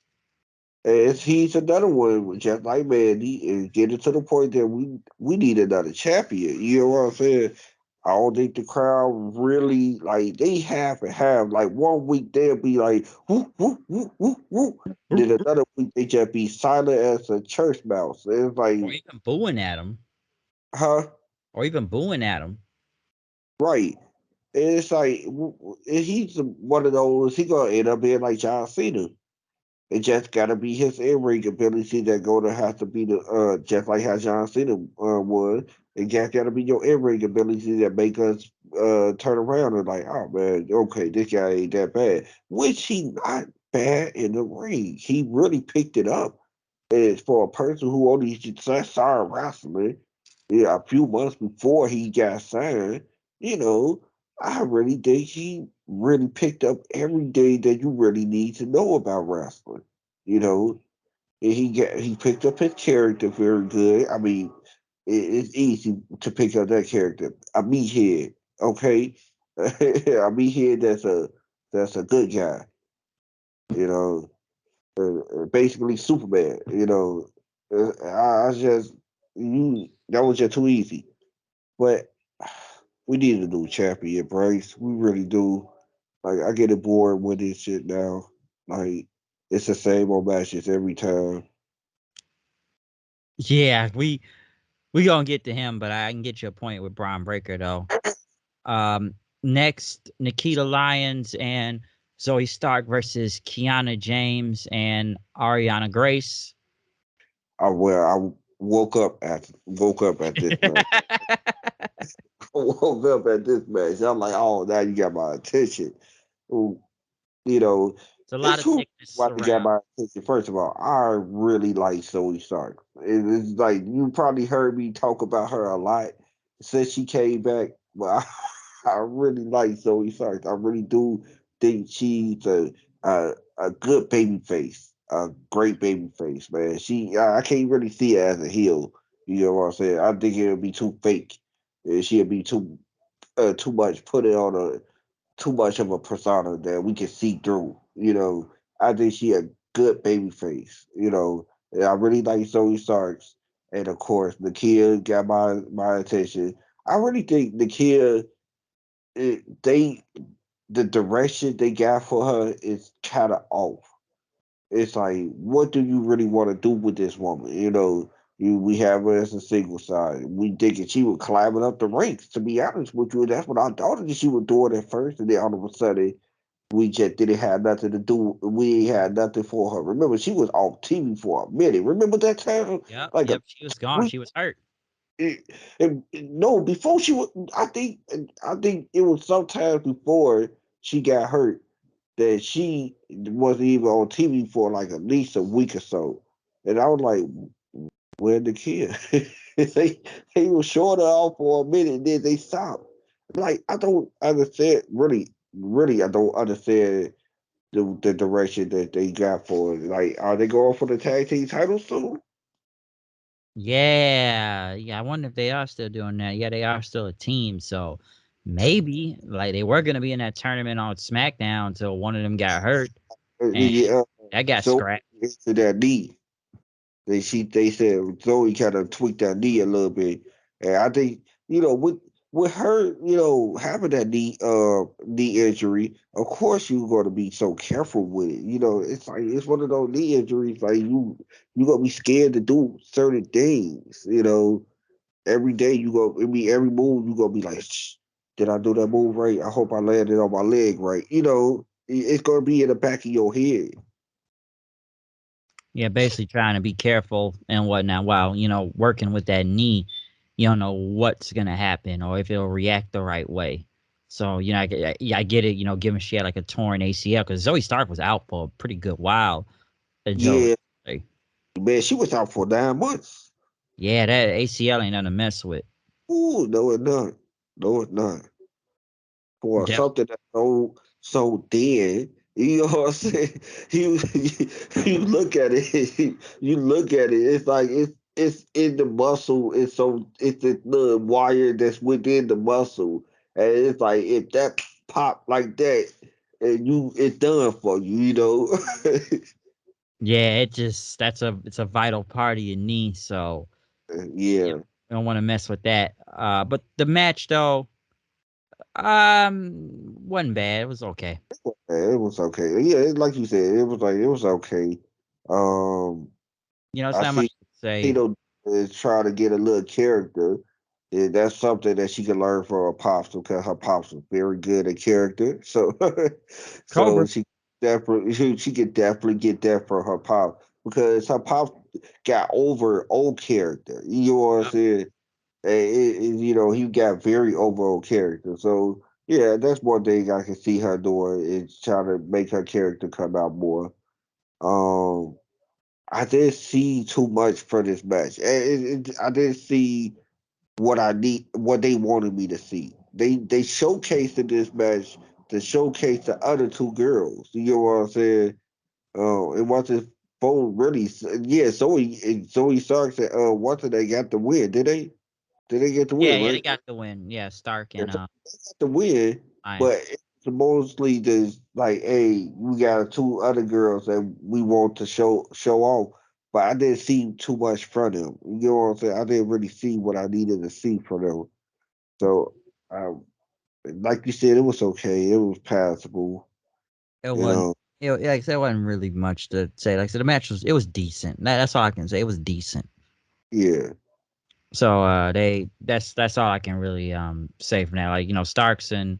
And he's another one, just like Mandy, is getting to the point that we need another champion. You know what I'm saying? I don't think the crowd really like they have to have like 1 week they'll be like whoop whoop whoop whoop whoop. Then another week they just be silent as a church mouse. It's like, Or even booing at him. huh? Or even booing at him. Right. And it's like he's one of those. He gonna end up being like John Cena. It just gotta be his in ring ability that gonna have to be the just like how John Cena was. It just gotta be your in ring ability that make us turn around and like, oh man, okay, this guy ain't that bad. Which he not bad in the ring. He really picked it up. And for a person who only just started wrestling, yeah, a few months before he got signed, you know, I really think he really picked up everything that you really need to know about wrestling. You know, and he picked up his character very good. I mean, it's easy to pick up that character. A meathead, okay, a meathead that's a good guy. You know, basically Superman. You know, I just that was just too easy. But we need a new champion, Bryce. We really do. Like I get it bored with this shit now. Like it's the same old matches every time. Yeah, we gonna get to him, but I can get you a point with Braun Breaker though. Next, Nikita Lyons and Zoe Stark versus Kiana James and Ariana Grace. I woke up at this match. I woke up at this match. I'm like, oh, now you got my attention. Ooh, you know, It's a lot it's of who thickness about to get around. my attention. First of all, I really like Zoe Stark. It's like you probably heard me talk about her a lot since she came back, but I really like Zoe Stark. I really do think she's a good baby face, a great baby face, man. I can't really see her as a heel. You know what I'm saying? I think it would be too fake. She'd be too much put it on a too much of a persona that we can see through. You know, I think she a good baby face. You know, and I really like Zoe Starks, and of course, Nakia got my attention. I really think Nakia, they the direction they got for her is kind of off. It's like, what do you really want to do with this woman? You know, we have her as a single side. We thinking she was climbing up the ranks. To be honest with you, that's what I thought that she was doing at first, and then all of a sudden, we just didn't have nothing to do. We ain't had nothing for her. Remember, she was off TV for a minute. Remember that time? Yep, Like a yep. She was gone. week. She was hurt. No, before she was. I think it was sometimes before she got hurt that she wasn't even on TV for like at least a week or so. And I was like, where the kid? they were short off for a minute, then they stopped. Like I don't understand. Really, I don't understand the direction that they got for it. Like, are they going for the tag team titles soon? Yeah, yeah. I wonder if they are still doing that. Yeah, they are still a team. So maybe like they were gonna be in that tournament on SmackDown until one of them got hurt and Yeah. that got So scrapped. into that knee. They said Zoe kind of tweaked that knee a little bit, and I think with her having that knee injury, of course you're going to be so careful with it. You know, it's like it's one of those knee injuries like you gonna be scared to do certain things. You know, every day every move you gonna be like, Shh, did I do that move right? I hope I landed on my leg right. You know, it's gonna be in the back of your head. Yeah, basically trying to be careful and whatnot while, working with that knee. You don't know what's gonna happen or if it'll react the right way. So, I get it, given she had like a torn ACL, because Zoe Stark was out for a pretty good while until Yeah, like, man, she was out for 9 months. yeah, that ACL ain't nothing to mess with. Ooh, no, it's not. No, it's not. For Def- something that's so dead, you know what I'm saying? You you look at it, you look at it. It's like it's in the muscle. It's the wire that's within the muscle, and it's like if that pop like that, and it's done for you. You know. Yeah, it's a vital part of your knee, so you Yeah, don't want to mess with that. But the match though, wasn't bad. It was okay. yeah, it was okay. Yeah, like you said, it was okay. Um, It's I not see much to say. Tito is trying to get a little character. And that's something that she can learn from her pops because her pops was very good at character. So, so Cobra. she could definitely get that from her pop because her pop got over old character. You know what I'm Yep. saying? He got very over old character. So yeah, that's one thing I can see her doing is trying to make her character come out more. Um, I didn't see too much for this match. I didn't see what they wanted me to see. They showcased in this match to showcase the other two girls. You know what I'm saying? It wasn't full really. Yeah, Zoe Starks and Watson they got the win. Did they? Did they get the Yeah, win? yeah, they Right? got the win. Yeah, Stark Yeah, and so they got the win, but Alliance. it's mostly just like, hey, we got two other girls that we want to show off. But I didn't see too much from them. You know what I'm saying? I didn't really see what I needed to see from them. So, um, like you said, it was okay. It was passable. It You wasn't. know, Like I said, it wasn't really much to say. Like I said, the match was decent. That's all I can say. It was decent. yeah, So that's all I can really say for now. Like Starks and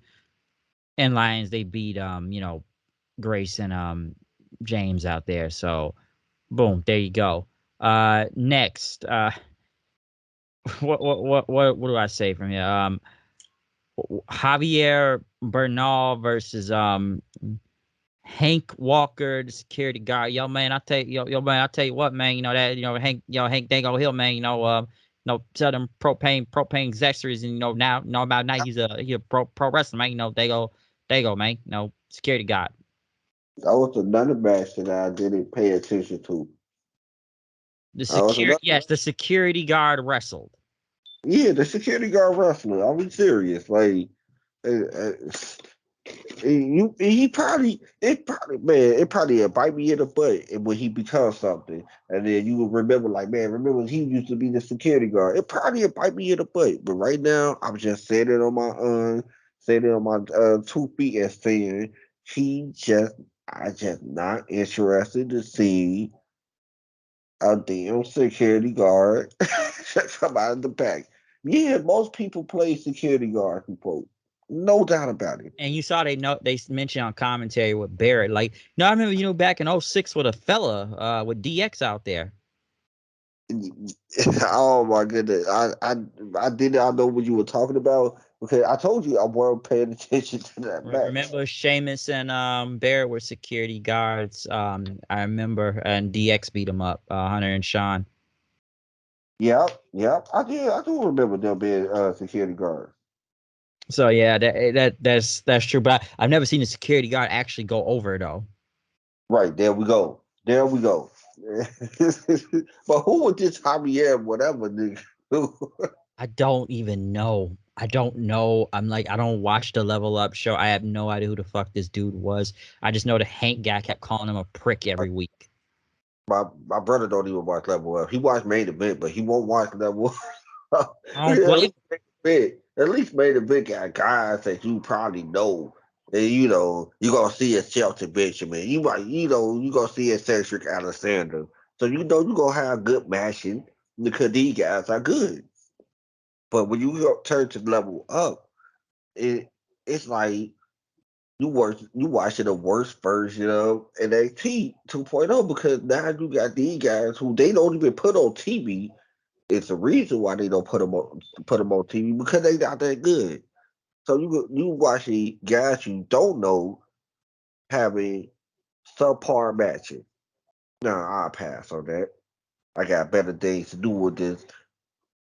Lions they beat Grace and James out there. So boom, there you go. Next, what do I say from here? Javier Bernal versus Hank Walker, the security guard. Yo, man, man, I tell you what, man, that, Hank Dango Hill, man, sell them propane accessories, and now he's a pro wrestler, man. They go, man. Security guard. that was another match that I didn't pay attention to. I was another, Yes, the security guard wrestled. yeah, the security guard wrestler. I'll be serious, like. Uh, uh, it probably bite me in the butt when he becomes something, and then you will remember like, man, remember he used to be the security guard. It probably bite me in the butt, but right now I'm just sitting on my 2 feet and saying I just not interested to see a damn security guard come out of the back. Yeah, most people play security guard before, no doubt about it. And you saw they mentioned on commentary with Barrett. Like, no, I remember back in '06 with a fella with DX out there. Oh my goodness. I did not know what you were talking about because I told you I wasn't paying attention to that match. Remember Sheamus and Barrett were security guards. I remember, and DX beat him up, Hunter and Sean. Yep, yep. I do remember them being security guards. So yeah, that's true. But I've never seen a security guard actually go over though. Right, there we go. There we go. But who was this Javier whatever nigga? I don't even know. I don't know. I'm like, I don't watch the Level Up show. I have no idea who the fuck this dude was. I just know the Hank guy kept calling him a prick every week. My brother don't even watch Level Up. He watched main event, but he won't watch Level Up. I don't At blame. least at least main event got guys that you probably know. And you gonna see a Shelton Benjamin. You gonna see a Cedric Alexander. So you gonna have good matching because these guys are good. But when you go turn to Level Up, it's like you watching the worst version of NXT 2.0 because now you got these guys who they don't even put on TV. It's the reason why they don't put them on TV because they not that good. So you watching guys you don't know having subpar matches. Nah, I'll pass on that. I got better things to do with this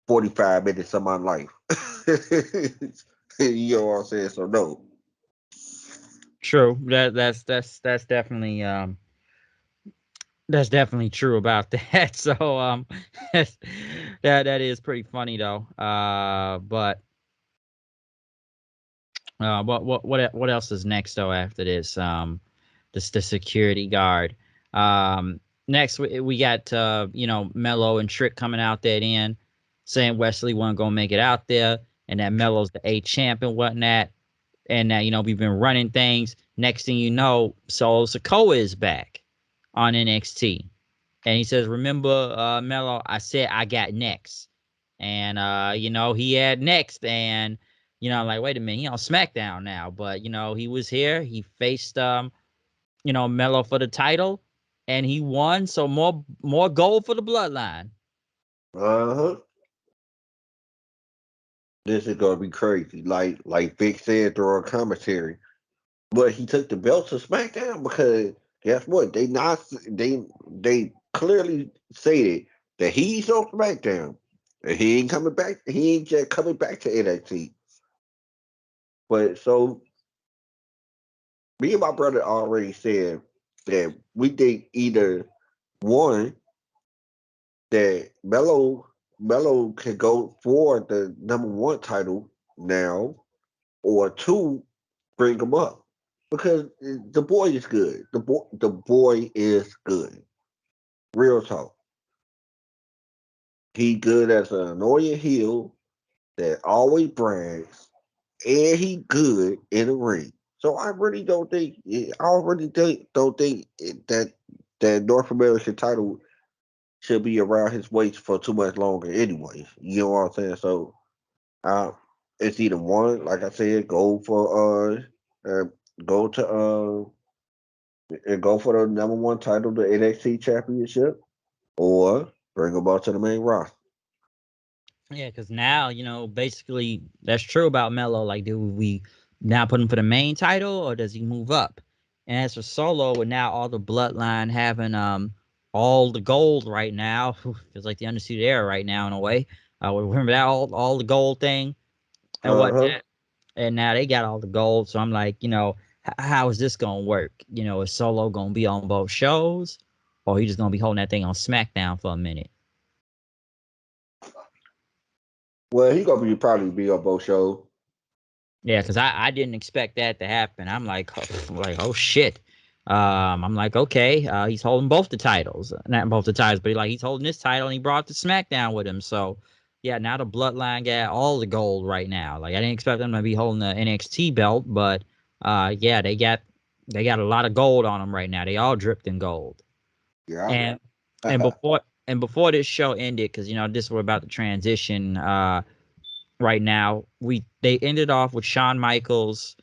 45 minutes of my life. You know what I'm saying? So no. True. That's definitely true about that. So that is pretty funny though. What else is next though after this? This the security guard. Um next we got Mello and Trick coming out that end, saying Wesley wasn't gonna make it out there, and that Mello's the A champ and whatnot, and that we've been running things. Next thing you know, so Sikoa is back on NXT, and he says, "Remember, Mello, I said I got next," and he had next, and I'm like, wait a minute, he on SmackDown now, but he was here, he faced Mello for the title, and he won. So more gold for the bloodline. Uh-huh. This is gonna be crazy. Like Vic said during commentary. But he took the belt to SmackDown because guess what? They clearly stated that he's on SmackDown. And he ain't coming back. He ain't just coming back to NXT. But so me and my brother already said that we think either one that Mello can go for the number one title now, or two, bring him up because the boy is good. The boy is good. Real talk. He good as an annoying heel that always brags, and he good in the ring. So I really don't think. Don't think that North American title should be around his waist for too much longer. Anyway, you know what I'm saying. So uh, it's either one, like I said, uh go to and go for the number one title, the NXT championship, or bring him up to the main roster. Yeah, because now basically that's true about Mello. Like, do we now put him for the main title, or does he move up? And as for Solo, with now all the bloodline having all the gold right now, feels like the Undisputed Era right now in a way. Remember that all the gold thing and Uh huh. whatnot, and now they got all the gold. So I'm like, how is this gonna work? Is Solo gonna be on both shows, or he just gonna be holding that thing on SmackDown for a minute? Well, he gonna probably be on both shows. Yeah, because I didn't expect that to happen. I'm like, oh shit. I'm like, okay, he's holding both the titles, not both the titles, but he's holding this title, and he brought the SmackDown with him. So yeah, now the Bloodline got all the gold right now. Like, I didn't expect them to be holding the NXT belt, but yeah, they got a lot of gold on them right now. They all dripped in gold. Yeah. And and before this show ended, because this we're about to transition. Right now, they ended off with Shawn Michaels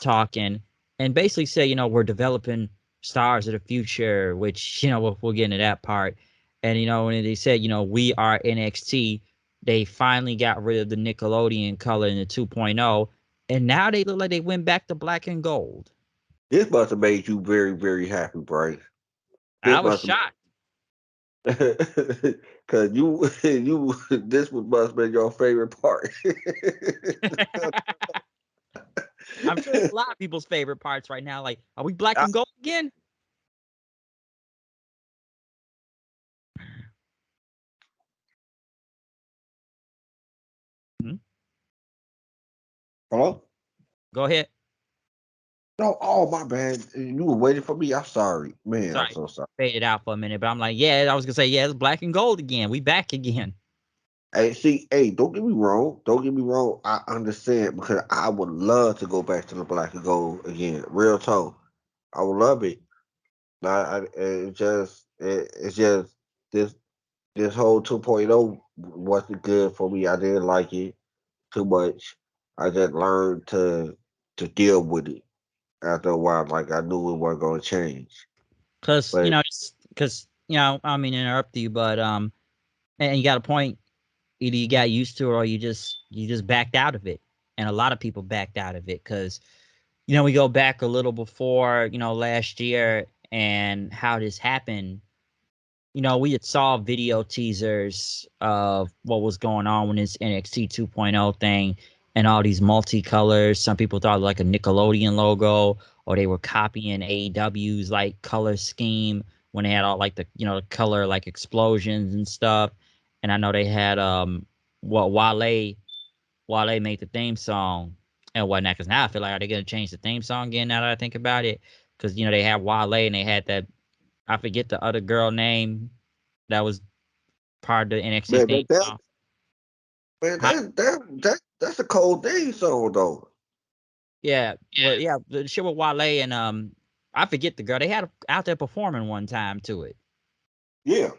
talking and basically say, we're developing stars of the future, which, we'll get into that part. And, when they said, we are NXT, they finally got rid of the Nickelodeon color in the 2.0. And now they look like they went back to black and gold. This must have made you very, very happy, Bryce. I This was must have, shocked. cause you this must have been your favorite part. I'm sure it's a lot of people's favorite parts right now. Like, are we black and gold again? Hmm? Hello? Go ahead. No, oh my bad. You were waiting for me. I'm sorry, man. I'm Sorry, so sorry. faded out for a minute, but I'm like, yeah, I was gonna say, yeah, it's black and gold again. We back again. Hey, see, hey, don't get me wrong. Don't get me wrong. I understand because I would love to go back to the black and gold again. Real talk. I would love it. It's just this this whole 2.0 wasn't good for me. I didn't like it too much. I just learned to deal with it after a while. Like I knew it wasn't going to change. Cause But I mean interrupt you, but and you got a point. Either you got used to it, or you just backed out of it, and a lot of people backed out of it because we go back a little before last year and how this happened. We had saw video teasers of what was going on when this NXT 2.0 thing and all these multicolors. Some people thought like a Nickelodeon logo, or they were copying AEW's like color scheme when they had all like the color like explosions and stuff. And I know they had what Wale made the theme song and whatnot. Because now I feel like are they gonna change the theme song again? Now that I think about it, because they had Wale and they had that I forget the other girl name that was part of the NXT Man, theme song. Huh? that's a cold thing song though. Yeah, well, yeah, the shit with Wale and I forget the girl. They had out there performing one time to it. Yeah,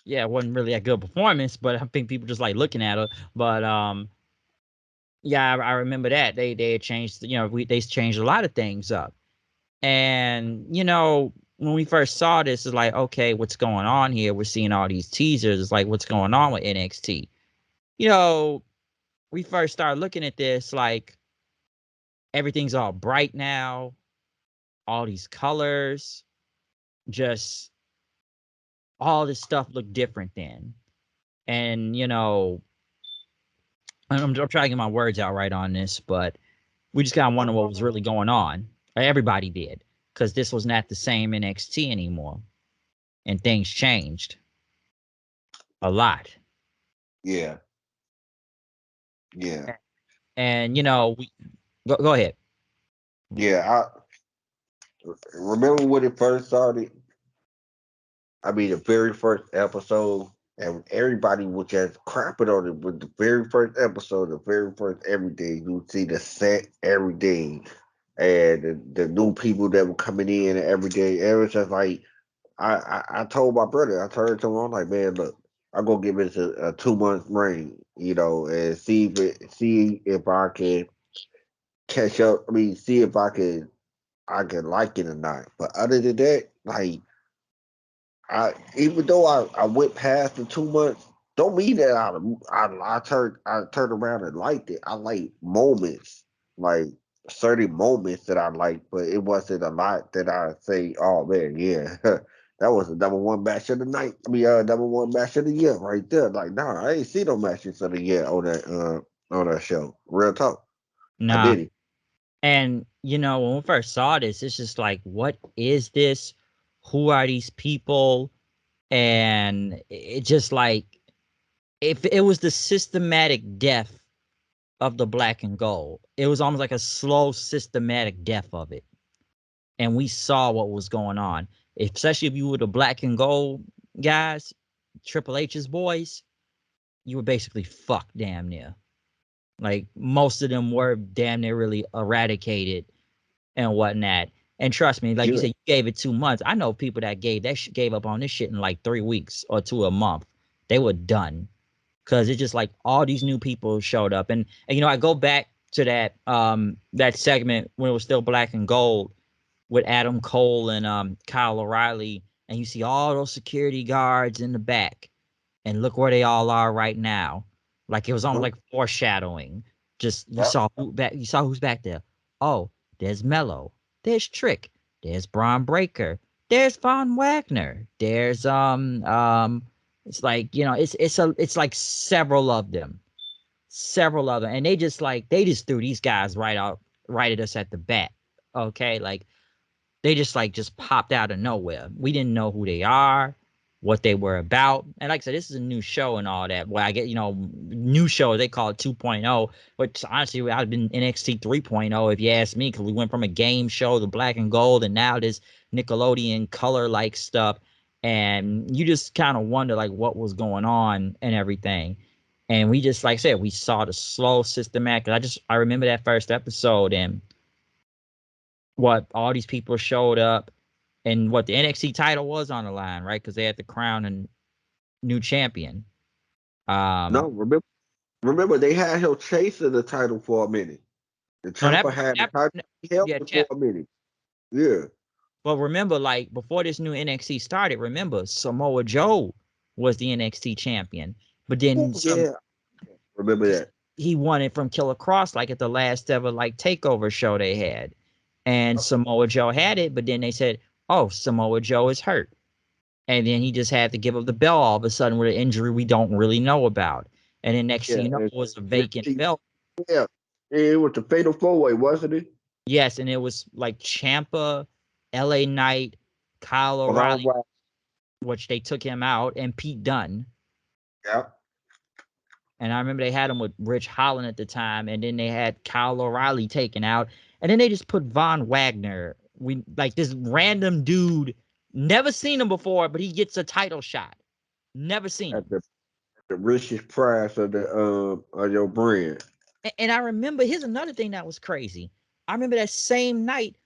Yeah, it wasn't really a good performance, but I think people just like looking at her. But yeah, I remember that they had changed. You know, they changed a lot of things up. And when we first saw this, it's like, okay, what's going on here? We're seeing all these teasers. It's like, what's going on with NXT? You know, we first started looking at this like everything's all bright now, all these colors, just all this stuff looked different then. And I'm trying to get my words out right on this, but we just kind of wonder what was really going on. Everybody did, because this was not the same NXT anymore, and things changed a lot. yeah, yeah, And we go ahead. yeah. I remember when it first started. I mean, the very first episode, and everybody was just crapping on it with the very first episode, the very first everything. You see the set, everything, and the new people that were coming in and everything. It was just like I told my brother, I turned to him, I'm like, man, look, I'm gonna give it a 2 month reign, and see if I can catch up. I mean, see if I can like it or not. But other than that, like even though I went past the 2 months, don't mean that I turned around and liked it. I like moments, like certain moments that I liked, but it wasn't a lot that I say, oh man, yeah, that was the number one match of the night. I mean, number one match of the year right there. Like, nah, I ain't see no matches of the year on that show. Real talk, I Nah. did it. And when we first saw this, it's just like, what is this? Who are these people? And it just like, if it was the systematic death of the black and gold, it was almost like a slow systematic death of it. And we saw what was going on, especially if you were the black and gold guys, Triple H's boys. You were basically fucked damn near. Like, most of them were damn near really eradicated and whatnot. And trust me, like you Yeah, said, you gave it 2 months. I know people that gave up on this shit in like 3 weeks or to a month. They were done, because it's just like all these new people showed up. And I go back to that segment when it was still black and gold with Adam Cole and Kyle O'Reilly, and you see all those security guards in the back, and look where they all are right now. Like, it was almost huh? like foreshadowing. Just Yep. you saw who's back there. Oh, there's Mello. There's Trick. There's Braun Breaker. There's Von Wagner. There's it's like, it's like several of them, and they just threw these guys right at us at the bat. Okay, like, they just popped out of nowhere. We didn't know who they are, what they were about. And like I said, this is a new show and all that. Well, I get, new show, they call it 2.0, which honestly I'd have been NXT 3.0 if you ask me, because we went from a game show to black and gold, and now this Nickelodeon color like stuff. And you just kind of wonder like what was going on and everything. And we just, like I said, we saw the slow systematic. I remember that first episode, and what all these people showed up, and what the NXT title was on the line, right? Because they had to crown a new champion. No, Um, remember they had him chasing the title for a minute. The no, Champa had the that title. He held yeah, it for a minute. Yeah. but remember, like, before this new NXT started, remember Samoa Joe was the NXT champion, but Oh then yeah. Remember because that. he won it from Killer Cross, like at the last ever like takeover show they had, and Samoa Joe had it, but then they said, "Oh, Samoa Joe is hurt." And then he just had to give up the belt all of a sudden with an injury we don't really know about. And then next thing Yeah. you know, it was a vacant belt. Yeah. It was the Fatal 4-Way, wasn't it? Yes, and it was like Champa, LA Knight, Kyle Von O'Reilly, Wagner. which they took him out, and Pete Dunne. Yeah. And I remember they had him with Rich Holland at the time, and then they had Kyle O'Reilly taken out, and then they just put Von Wagner we like this random dude, never seen him before, but he gets a title shot. Never seen At him. the richest price of your brand. And I remember, here's another thing that was crazy. I remember that same night,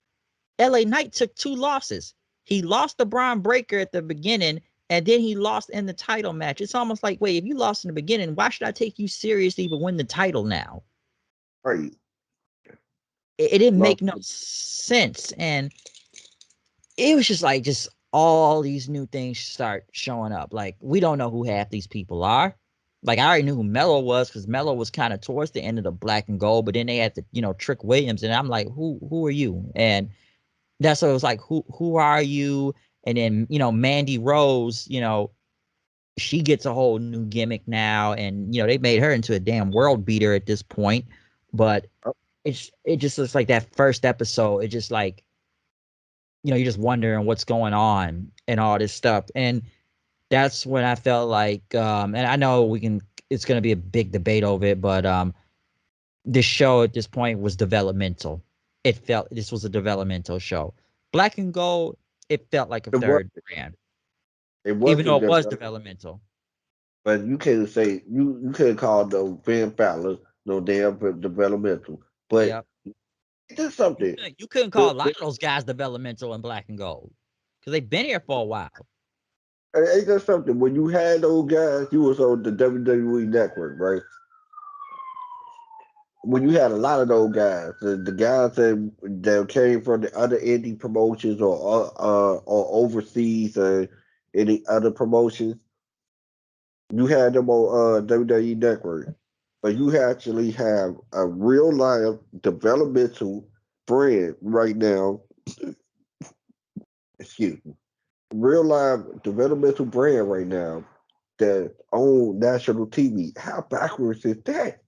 LA Knight took 2 losses. He lost to Braun Breaker at the beginning, and then he lost in the title match. It's almost like, wait, if you lost in the beginning, why should I take you seriously but win the title now? Right. It didn't Lost make no sense. And it was just all these new things start showing up. Like, we don't know who half these people are. Like, I already knew who Mello was because Mello was kind of towards the end of the black and gold, but then they had to, Trick Williams, and I'm like, who are you? And that's what it was like, who are you? And then, Mandy Rose, she gets a whole new gimmick now, and they made her into a damn world beater at this point. But it just looks like that first episode, it just like, you're just wondering what's going on and all this stuff. And that's when I felt like, and I know it's going to be a big debate over it, but this show at this point was developmental. This was a developmental show. Black and Gold, it felt like a it was third brand, it even wasn't though it was developed, developmental. but you can't say you can't call no Ben Fowler no damn developmental. But Yep. there's something. You couldn't call The, a lot the, of those guys developmental in Black and Gold because they've been here for a while. ain't that something? When you had those guys, you was on the WWE network, right? When you had a lot of those guys, the guys that came from the other indie promotions or overseas or any other promotions, you had them on WWE Network, but you actually have a real life developmental brand right now. Excuse me, real live developmental brand right now that on national TV. How backwards is that?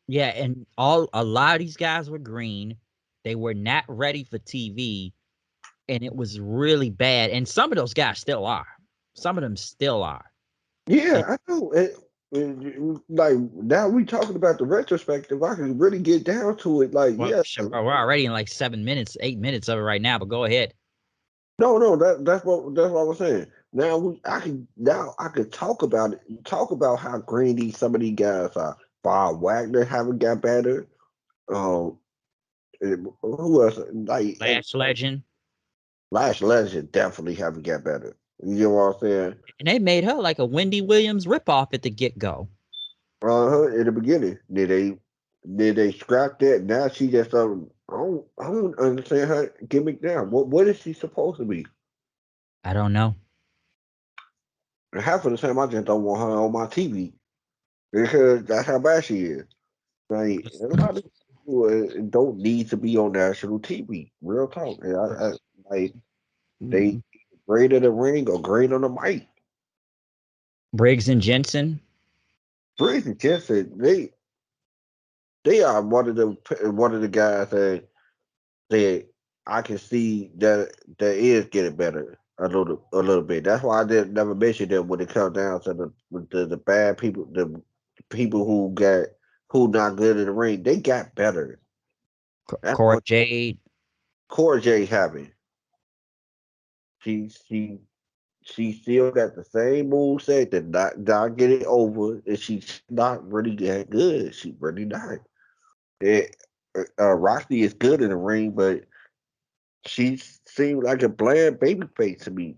Yeah, and a lot of these guys were green. They were not ready for TV, and it was really bad. And some of those guys still are. Some of them still are. And, Yeah, I know. Like now we talking about the retrospective. I can really get down to it. Like, well, yeah, shit, bro, we're already in like 7 minutes, 8 minutes of it right now. But go ahead. no, that's what I was saying. Now I can talk about it. Talk about how grainy some of these guys are. Bob Wagner haven't got better. Um, who else? Like Lash Legend, Lash Legend definitely haven't got better. You know what I'm saying? and they made her like a Wendy Williams ripoff at the get go. In the beginning, did they scrap that? Now she just I don't understand her gimmick now. What is she supposed to be? I don't know. And half of the time, I just don't want her on my TV because that's how bad she is. Like a lot of people don't need to be on national TV. Real talk. And like they great in the ring or great on the mic. Briggs and Jensen. Briggs and Jensen, they are one of the guys that I can see that is getting better a little bit. That's why I did never mention them when it comes down to the bad people, the people who not good in the ring. They got better. That's Cora what Jade. Cora J having. She she she still got the same move set that not get it over, and she's not really that good. She really not. It, Roxy is good in the ring, but she seemed like a bland baby face to me.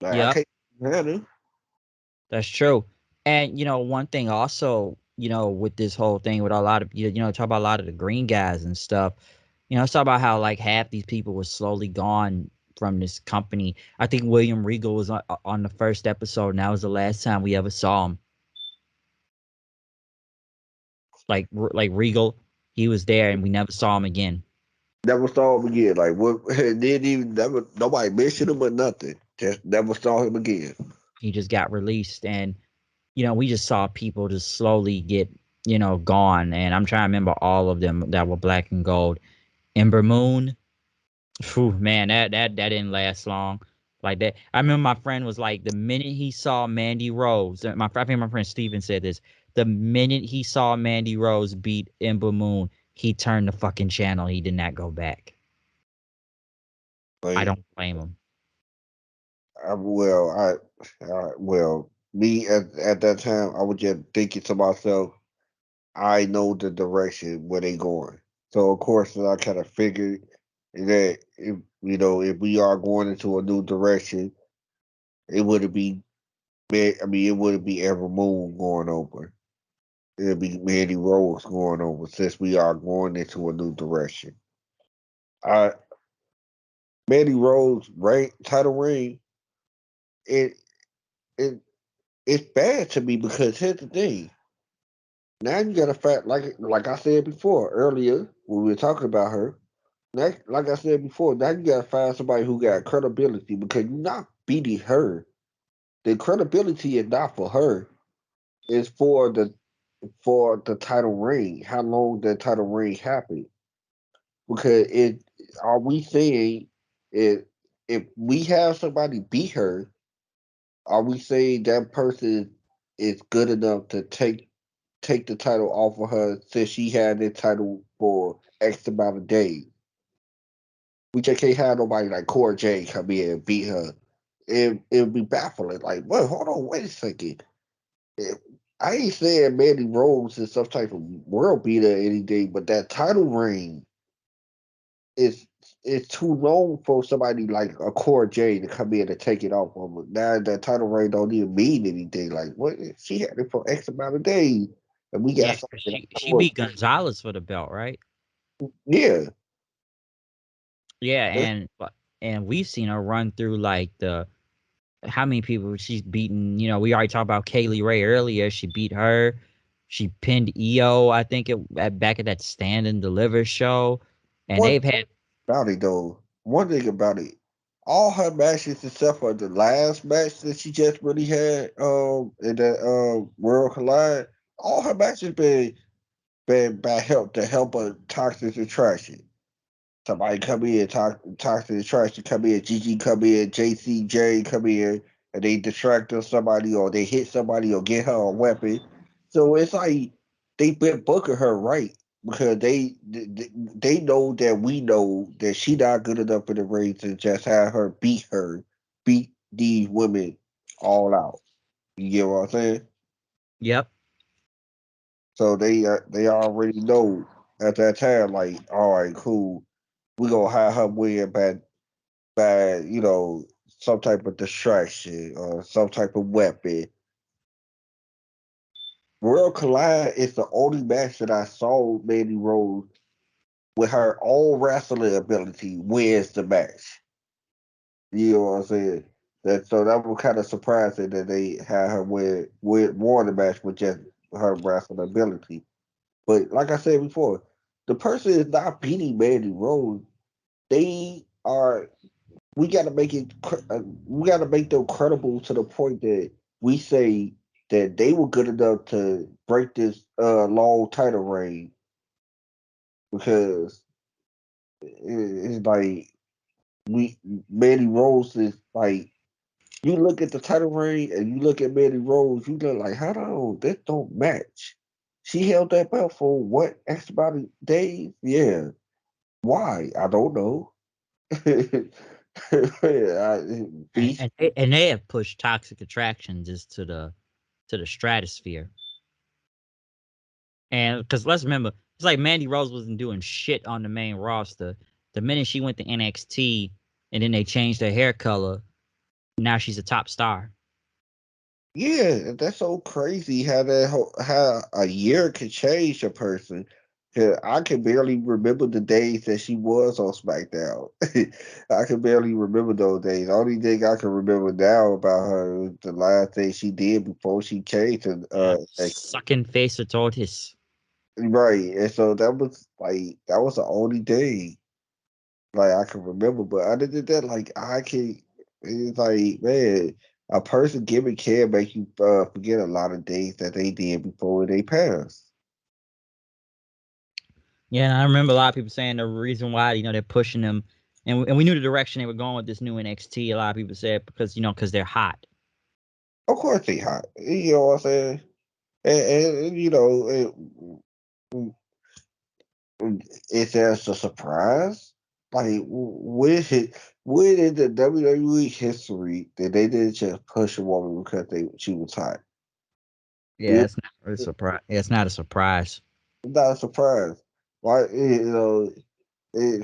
Like I Yep, can't stand her. that's true. And one thing also, with this whole thing with a lot of talk about a lot of the green guys and stuff. Let's talk about how like half these people were slowly gone from this company. I think William Regal was on the first episode, and that was the last time we ever saw him. Like Regal, he was there, and we never saw him again. Never saw him again. Like what? Didn't even never nobody mentioned him or nothing. Just never saw him again. He just got released, and we just saw people just slowly get gone. And I'm trying to remember all of them that were black and gold. Ember Moon, phew, man, that didn't last long. Like that, I remember my friend was like, the minute he saw Mandy Rose, I think my friend Steven said this. The minute he saw Mandy Rose beat Ember Moon, he turned the fucking channel. He did not go back. I Like, don't blame him. well, well, me at that time, I was just thinking to myself, I know the direction where they going. So of course, I kind of figured that if we are going into a new direction, it wouldn't be. I mean, it wouldn't be Ever Moon going over. It'd be Mandy Rose going over since we are going into a new direction. I Mandy Rose title reign. It it it's bad to me because here's the thing. Now you got a fact like I said before earlier when we were talking about her. Now, like I said before, now you gotta find somebody who got credibility because you're not beating her. The credibility is not for her. It's for the title reign. How long the title reign happened? Because it are we saying it if we have somebody beat her, are we saying that person is good enough to take the title off of her since she had the title for X amount of days? We just can't have nobody like Cora Jade come in and beat her. It would be baffling. Like, well, hold on, wait a second. It- I ain't saying Mandy Rose is some type of world beater or anything, but that title reign is too long for somebody like a Cora Jade to come in and take it off of her. Now that title reign don't even mean anything. Like, what she had it for X amount of days, and we Yeah, got 'cause something. she beat Gonzalez for the belt, right? Yeah, Yeah, that's and we've seen her run through like the how many people she's beaten. We already talked about Kaylee Ray earlier. She beat her. She pinned EO, I think back at that Stand and Deliver show, and one they've had about it though. One thing about it, all her matches except for the last match that she just really had in that World Collide, all her matches been by help to help her toxic attraction. Somebody come in, talk to the trash to come in, GG come in, JCJ come in, and they distract her somebody or they hit somebody or get her a weapon. So it's like they been booking her right because they know that we know that she not good enough in the ring to just have beat these women all out. You get what I'm saying? yep. So they already know at that time, like, all right, cool, we gonna have her win by some type of distraction or some type of weapon. World Collide is the only match that I saw Mandy Rose with her own wrestling ability wins the match. You know what I'm saying? That was kind of surprising that they had her won the match with just her wrestling ability. But like I said before, the person is not beating Mandy Rose. They are we got to make we got to make them credible to the point that we say that they were good enough to break this long title reign because it's like we Mandy Rose is like you look at the title reign and you look at Mandy Rose, you look like how do this don't match. She held that belt for what X amount of days? Yeah. Why? I don't know. and Beast. and they, and they have pushed Toxic Attraction just to the stratosphere. And because let's remember, it's like Mandy Rose wasn't doing shit on the main roster. The minute she went to NXT, and then they changed her hair color, now she's a top star. Yeah, that's so crazy how how a year could change a person. 'Cause I can barely remember the days that she was on SmackDown. I can barely remember those days. The only thing I can remember now about her is the last thing she did before she came to NXT. Sucking face with Otis. Right, and so that was the only thing like I can remember. But other than that, like I can, it's like man, a person gimmick can make you forget a lot of things that they did before they passed. Yeah, and I remember a lot of people saying the reason why they're pushing them, and we knew the direction they were going with this new NXT. A lot of people said because they're hot. Of course, they hot. You know what I'm saying? And Is that a surprise? Like, when in the WWE history that they didn't just push a woman because she was hot? Yeah, It, it's not a surprise. It's not a surprise. it's not a surprise. Why,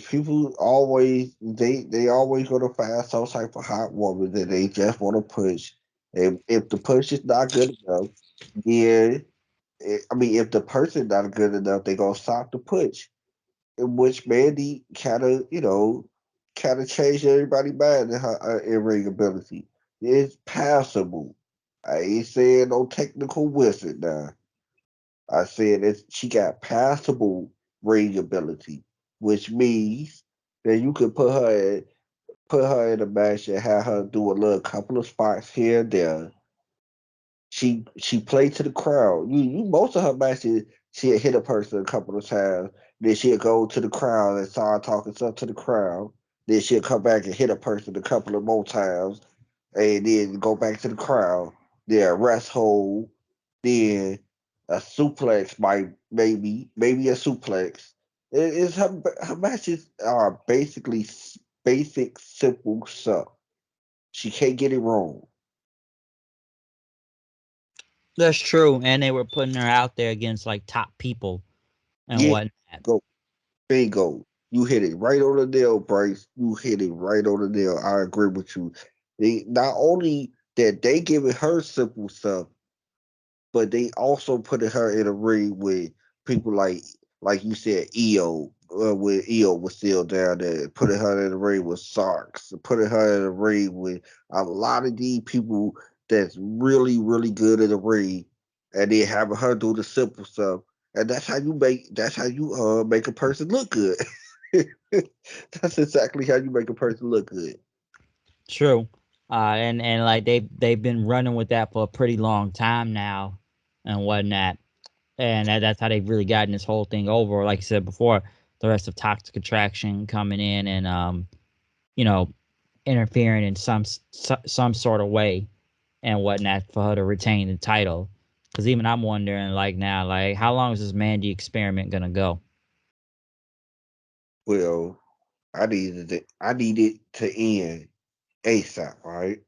people always they always gonna find some type of hot woman that they just want to push. And if the push is not good enough, then I mean, if the person not good enough, they gonna stop the push. In which Mandy kind of changed everybody's mind in her in ring ability. It's passable. I ain't saying no technical wizard now. I said that she got passable ring ability, which means that you could put her in a match and have her do a little couple of spots here and there. She played to the crowd. You most of her matches she'd hit a person a couple of times. Then she'd go to the crowd and start talking stuff to the crowd. Then she'd come back and hit a person a couple of more times, and then go back to the crowd. Then a rest hold. Then a suplex, maybe a suplex. It's her matches are basically basic simple stuff. She can't get it wrong. That's true, and they were putting her out there against like top people and Yeah, whatnot. go. Bingo. You hit it right on the nail, Bryce. You hit it right on the nail. I agree with you. They not only that they giving her simple stuff, but they also putting her in a ring with people like you said, EO. When EO was still down there, putting her in the ring with Sarks, putting her in the ring with a lot of these people that's really, really good in the ring, and then having her do the simple stuff. And that's how you make a person look good. That's exactly how you make a person look good. True, and like they've been running with that for a pretty long time now, and whatnot. And that's how they've really gotten this whole thing over. Like I said before, the rest of Toxic Attraction coming in and you know, interfering in some sort of way and whatnot for her to retain the title. Because even I'm wondering, like now, like how long is this Mandy experiment gonna go? Well, I needed to end ASAP, right?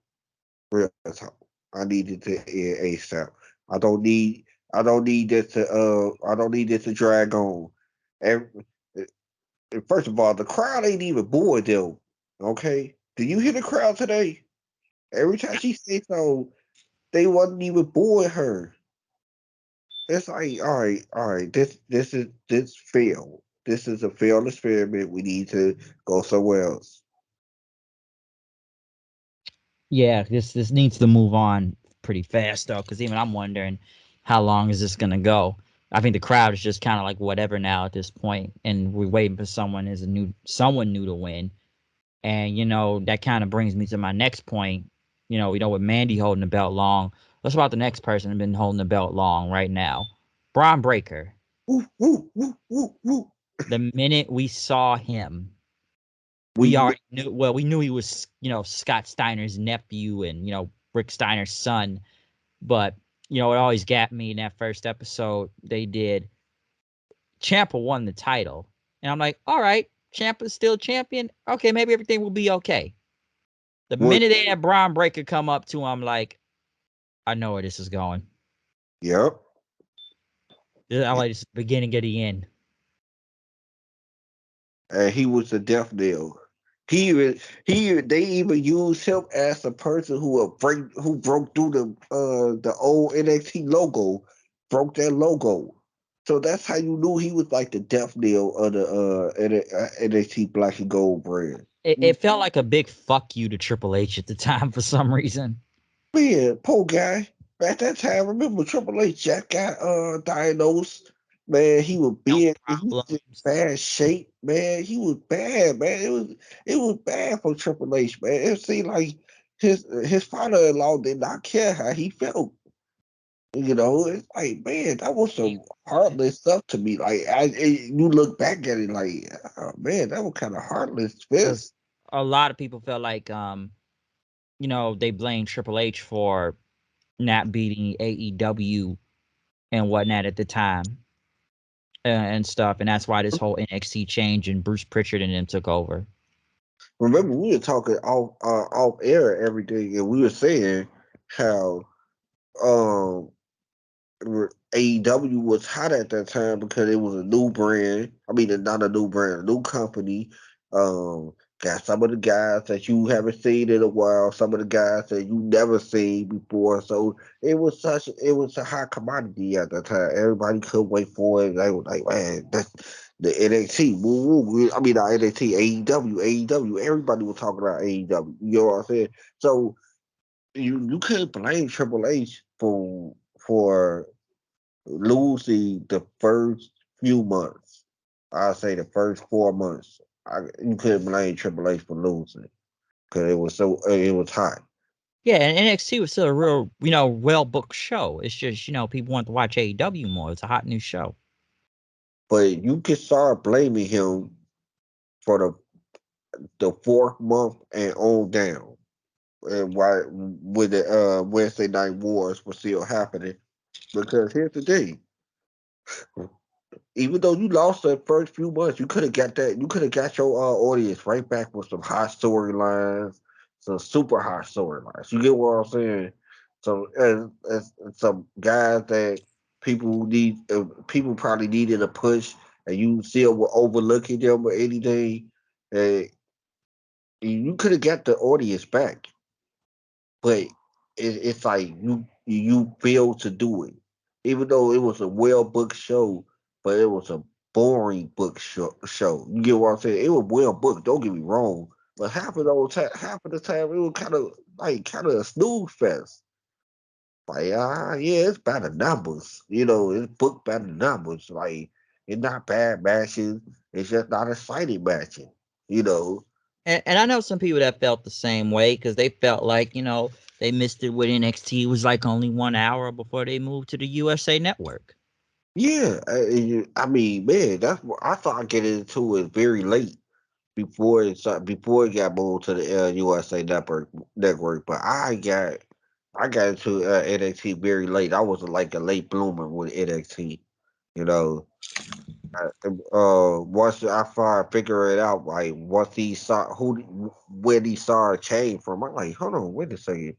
Real talk. I need it to end ASAP. I don't need I don't need this to drag on. And, and first of all, the crowd ain't even booing them. Okay? Did you hear the crowd today? Every time she said so, they wasn't even booing her. It's like, all right, this failed. This is a failed experiment. We need to go somewhere else. Yeah, this needs to move on pretty fast though, because even I'm wondering how long is this gonna go. I think the crowd is just kind of like whatever now at this point, and we're waiting for someone new to win. And that kind of brings me to my next point. With Mandy holding the belt long, let's about the next person who's been holding the belt long right now, Braun Breaker. Woo, woo, woo, woo, woo. The minute we saw him, we We already knew. Well, we knew he was, Scott Steiner's nephew and Rick Steiner's son. But it always got me in that first episode. They did. Ciampa won the title, and I'm like, all right, Ciampa's still champion. Okay, maybe everything will be okay. The what? minute they had Braun Breaker come up to him, like, I know where this is going. Yep. I like this beginning of the end. And he was a death nail. They even used him as a person who broke through the old NXT logo, broke that logo. So that's how you knew he was like the death nail of the NXT Black and Gold brand. It felt like a big fuck you to Triple H at the time for some reason. Man, poor guy. At that time, remember Triple H Jack got diagnosed. Man, he was Health big. He was in problems. bad shape. Man, he was bad. Man, it was bad for Triple H. Man, it seemed like his father-in-law did not care how he felt. It's like, man, that was He, some heartless stuff to me. Like, you look back at it, like, oh man, that was kind of heartless. because a lot of people felt like they blamed Triple H for not beating AEW and whatnot at the time. and stuff, and that's why this whole NXT change and Bruce Pritchard and them took over. Remember, we were talking off air everything, and we were saying how um AEW was hot at that time because it was a new brand. I mean, not a new brand, a new company. Um, got some of the guys that you haven't seen in a while, some of the guys that you never seen before. So it was a hot commodity at that time. Everybody couldn't wait for it. They were like, man, that's the NXT. Woo, woo. I mean, not NXT, AEW, AEW. Everybody was talking about AEW. You know what I'm saying? So you couldn't blame Triple H for losing the first few months. I say the first 4 months. You couldn't blame Triple H for losing because it was hot. Yeah, and NXT was still a real, well booked show. It's just, people want to watch AEW more. It's a hot new show. But you can start blaming him for the fourth month and on down, and why when the Wednesday night wars were still happening. Because here's the thing: even though you lost the first few months, you could have got that. You could have got your audience right back with some hot storylines, some super hot storylines. You get what I'm saying? So, and some guys that people probably needed a push, and you still were overlooking them or anything. And you could have got the audience back, but it's like you failed to do it, even though it was a well booked show, but it was a boring book show. You get what I'm saying? It was well booked. Don't get me wrong, but half of the time it was kind of a snooze fest. Like yeah, it's by the numbers. It's booked by the numbers. Like it's not bad matches. It's just not exciting matches. You know. And I know some people that felt the same way because they felt like, they missed it with NXT. It was like only 1 hour before they moved to the USA Network. Yeah, I mean, man, that's what I started getting into it very late before it got moved to the USA network. But I got into NXT very late. I was like a late bloomer with NXT. You know, once I started figuring it out, like once these saw where these stars came from, I'm like, hold on, wait a second.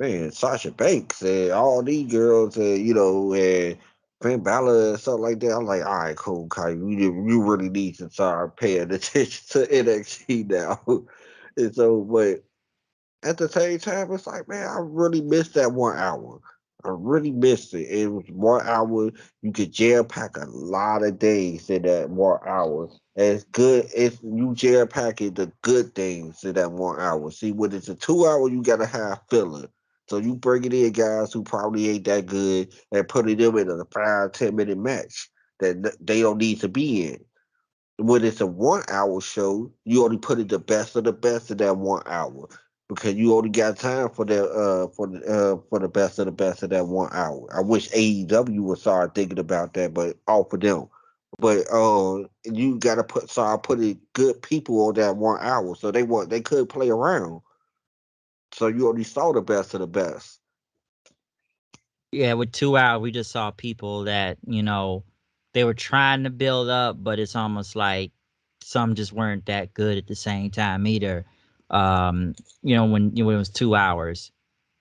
Man, Sasha Banks and all these girls, and Finn Balor and stuff like that. I'm like, all right, cool, Kai. You really need to start paying attention to NXT now. And so, but at the same time, it's like, man, I really missed that 1 hour. I really missed it. It was 1 hour. You could jam pack a lot of days in that 1 hour. And it's good if you jam packing the good things in that 1 hour. See, when it's a 2 hour, you gotta have filler. So you bring it in guys who probably ain't that good and putting them in a 5, 10 minute match that they don't need to be in. When it's a 1 hour show, you only put in the best of the best in that 1 hour because you only got time for the best of the best of that 1 hour. I wish AEW would start thinking about that, but all for them. But you gotta start putting good people on that 1 hour, so they could play around. So you only saw the best of the best. Yeah, with 2 hours, we just saw people that, they were trying to build up, but it's almost like some just weren't that good at the same time either. When it was 2 hours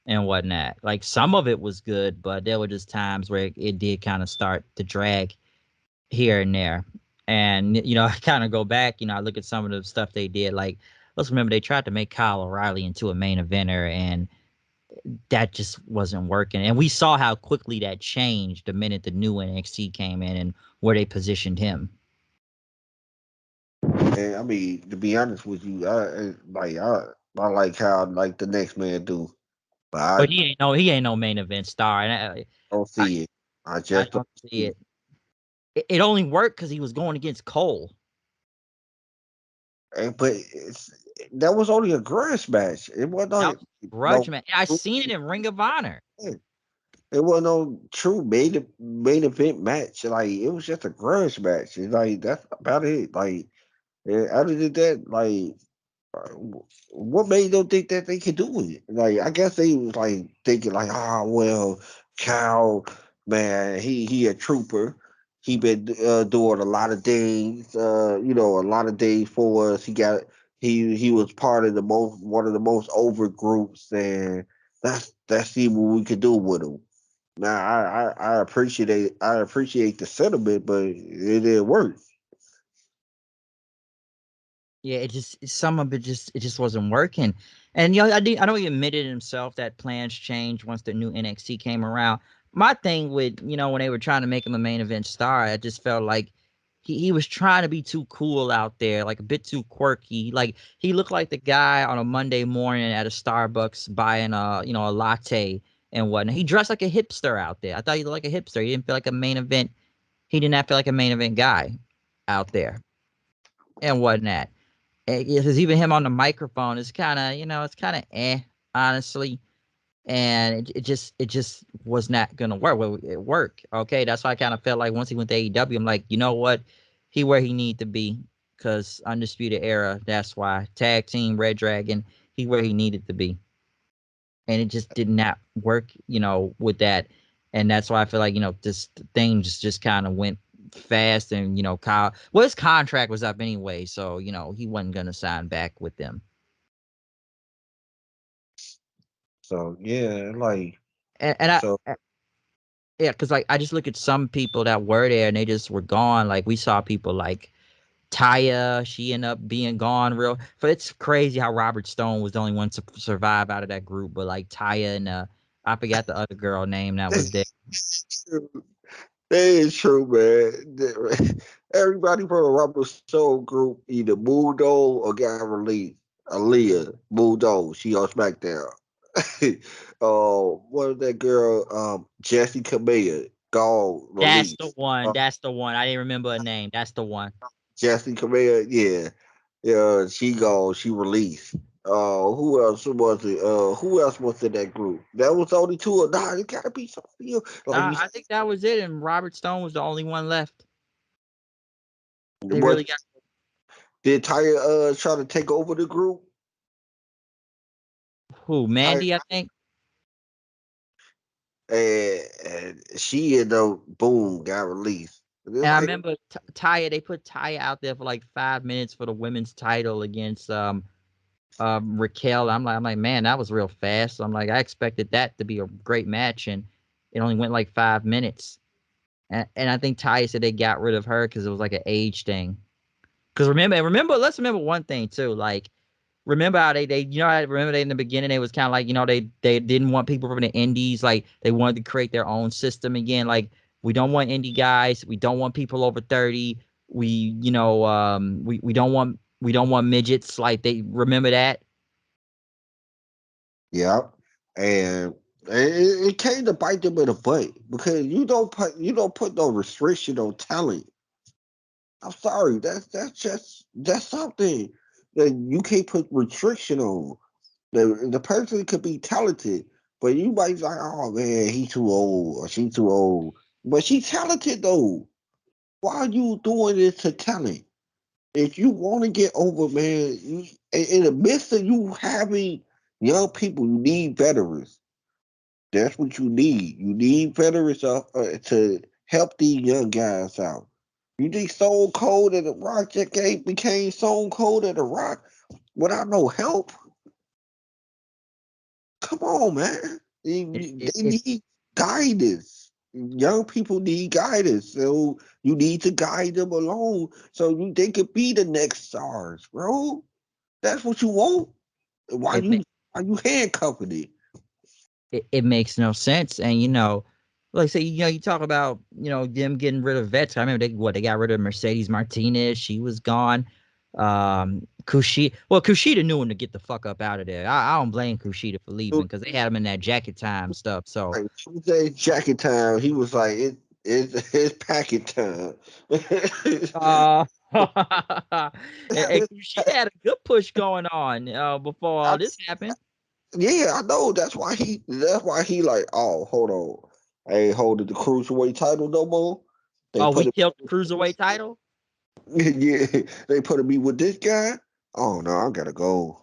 and whatnot. Like some of it was good, but there were just times where it did kind of start to drag here and there. And I kind of go back, I look at some of the stuff they did. Like, let's remember they tried to make Kyle O'Reilly into a main eventer, and that just wasn't working. And we saw how quickly that changed the minute the new NXT came in and where they positioned him. And I mean, to be honest with you, I like how like the next man do, but I But he ain't no main event star, and don't I, see it. I I just don't don't see see it. it. It only worked because he was going against Cole. But that was only a grudge match. It wasn't That like was grudge no. man. I seen it in Ring of Honor. It wasn't no true main event match. Like it was just a grudge match. It's like that's about it. Like other than that, like what made them think that they could do it? Like I guess they was like thinking like, well, Cal, man, he a trooper. he been doing a lot of things. A lot of things for us. He was part of the most one of the most over groups, and that's see what we could do with him. Now I appreciate the sentiment, but it didn't work. Yeah, some of it just wasn't working. And I know he admitted himself that plans changed once the new NXT came around. My thing with, when they were trying to make him a main event star, I just felt like he was trying to be too cool out there, like a bit too quirky. Like he looked like the guy on a Monday morning at a Starbucks buying a latte and whatnot. He dressed like a hipster out there. I thought he looked like a hipster. He didn't feel like a main event. He did not feel like a main event guy out there and whatnot. Because even him on the microphone is kind of, it's kind of honestly, and it just was not gonna work. Well, it worked, okay. That's why I kind of felt like once he went to AEW, I'm like, you know what, he where he need to be, because Undisputed Era. That's why tag team Red Dragon, he where he needed to be, and it just did not work, with that, and that's why I feel like this thing just kind of went fast, and Kyle, well, his contract was up anyway, so he wasn't gonna sign back with them, So yeah, like and so yeah, because like I just look at some people that were there and they just were gone. Like we saw people like Taya, she ended up being gone real. But it's crazy how Robert Stone was the only one to survive out of that group. But like Taya and I forgot the other girl name that was there. That is true, man. Everybody from the Rubber Soul group either moved on or got released. Aaliyah moved on. She on SmackDown. What is that girl? Jessie Kamea gone That's the released. one. That's the one. I didn't remember her name. That's the one. Jessie Kamea, yeah, yeah, she gone. She released. Who else was it? Who else was in that group? That was only two. Or nah, it gotta be somebody else. Like you I think that was it, and Robert Stone was the only one left. They what really got did Tyre try to take over the group? who? Tyre Mandy, I think. and she ended up boom got released. And it's And I like remember Taya. They put Taya out there for like 5 minutes for the women's title against Raquel. I'm like, man, that was real fast. So I'm like, I expected that to be a great match, and it only went like 5 minutes. And I think Ty said they got rid of her because it was like an age thing. Because let's remember one thing too. Like, remember how they I remember they in the beginning they was kind of like they didn't want people from the indies. Like they wanted to create their own system again. Like we don't want indie guys. We don't want people over 30. We don't want midgets. Like they remember that. yeah, and it came to bite them in the butt because you don't put no restriction on talent. I'm sorry, that's something that you can't put restriction on. The person could be talented, but you might be like, oh man, he too old or she too old. But she's talented though. Why are you doing this to talent? If you want to get over, man, in the midst of you having young people, you need veterans. That's what you need. You need veterans to help these young guys out. You think Stone Cold and The Rock just became Stone Cold and The Rock without no help? Come on, man. It, They it, need guidance. Young people need guidance. So you need to guide them along they could be the next stars, bro. That's what you want. Why it, you why you handcuffing it? it makes no sense. And like say, you talk about them getting rid of vets. I remember they got rid of Mercedes Martinez. She was gone. Kushida knew when to get the fuck up out of there. I don't blame Kushida for leaving because they had him in that jacket time stuff. So Like Tuesday jacket time, he was like, it's packet time. uh and Kushida had a good push going on before all I, this happened. yeah, I know. That's why he like, oh, hold on. I ain't holding the cruiserweight title no more. They Oh, we put it killed the cruiserweight title. yeah, they put me with this guy. Oh no, I gotta go.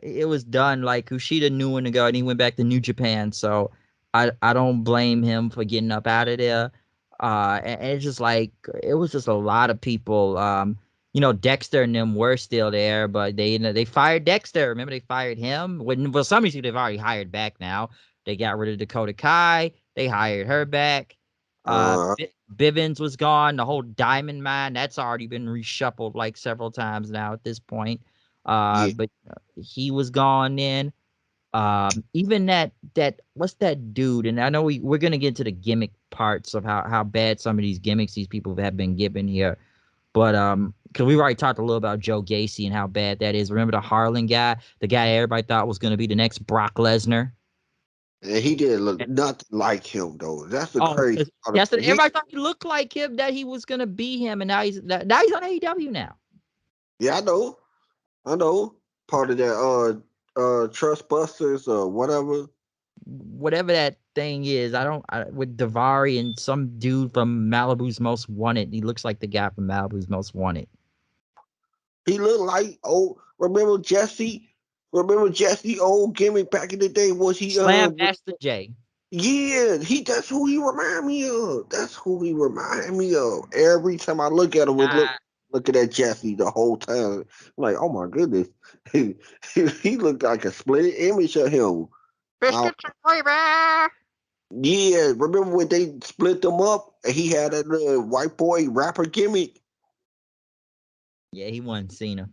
It was done. Like Kushida knew when to go, and he went back to New Japan. So I don't blame him for getting up out of there. And it's just like it was just a lot of people. Dexter and them were still there, but they fired Dexter. Remember they fired him? Well, some of these they've already hired back now. They got rid of Dakota Kai. They hired her back. Uh, Bivens was gone. The whole Diamond Mine that's already been reshuffled like several times now at this point. yeah, But he was gone then. Even that what's that dude? And I know we're gonna get to the gimmick parts of how bad some of these gimmicks these people have been given here. But because we've already talked a little about Joe Gacy and how bad that is. Remember the Harlan guy, the guy everybody thought was gonna be the next Brock Lesnar. and he didn't look nothing like him though. That's the Oh, crazy part. yes, everybody thought he looked like him, that he was gonna be him, and now he's on AEW now. Yeah, I know. Part of that Trust Busters or whatever. Whatever that thing is, with Davari and some dude from Malibu's Most Wanted. He looks like the guy from Malibu's Most Wanted. He looked like remember Jesse? Remember Jesse old gimmick back in the day? Was he Slam Master J. yeah, that's who he remind me of. That's who he remind me of. Every time I look at him, looking at Jesse the whole time. I'm like, oh my goodness. He looked like a split image of him. I, Biscuits and flavor. yeah, remember when they split them up and he had a little white boy rapper gimmick? Yeah, he won Cena.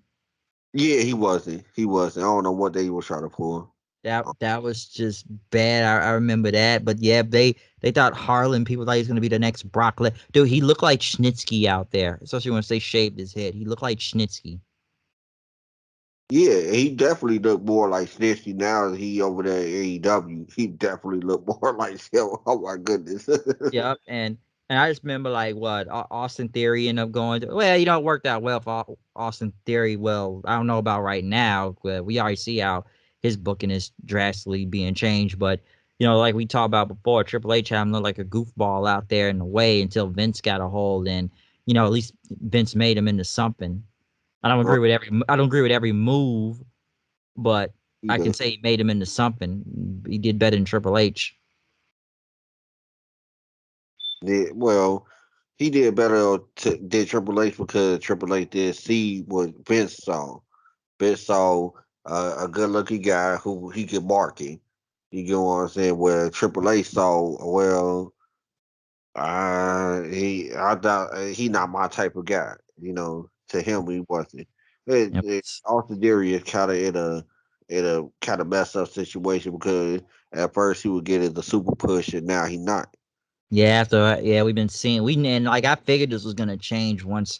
Yeah, he wasn't. He wasn't. I don't know what they were trying to pull. That was just bad. I remember that. But yeah, they thought Harlan. People thought he was gonna be the next Brock. Dude, he looked like Schnitsky out there, especially once they shaved his head. He looked like Schnitsky. Yeah, he definitely looked more like Snitchy now that he over there at AEW. He definitely looked more like him. Oh my goodness. Yep, and I just remember like what Austin Theory ended up going to. Well, it worked out well for Austin Theory. Well, I don't know about right now. But we already see how his booking is drastically being changed. But like we talked about before, Triple H had him look like a goofball out there in the way until Vince got a hold, and at least Vince made him into something. Right, I don't agree with every move, but I either. can say he made him into something. He did better than Triple H. Yeah, well, he did better than Triple H because Triple H did see what Vince saw. Vince saw a good looking guy who he could market. You get what I'm saying? Where Triple H saw, well, I doubt he not my type of guy. To him he wasn't. Yep. Austin Theory is kind of in a kind of messed up situation because at first he would get it the super push and now he not. Yeah, we've been seeing and like I figured this was gonna change once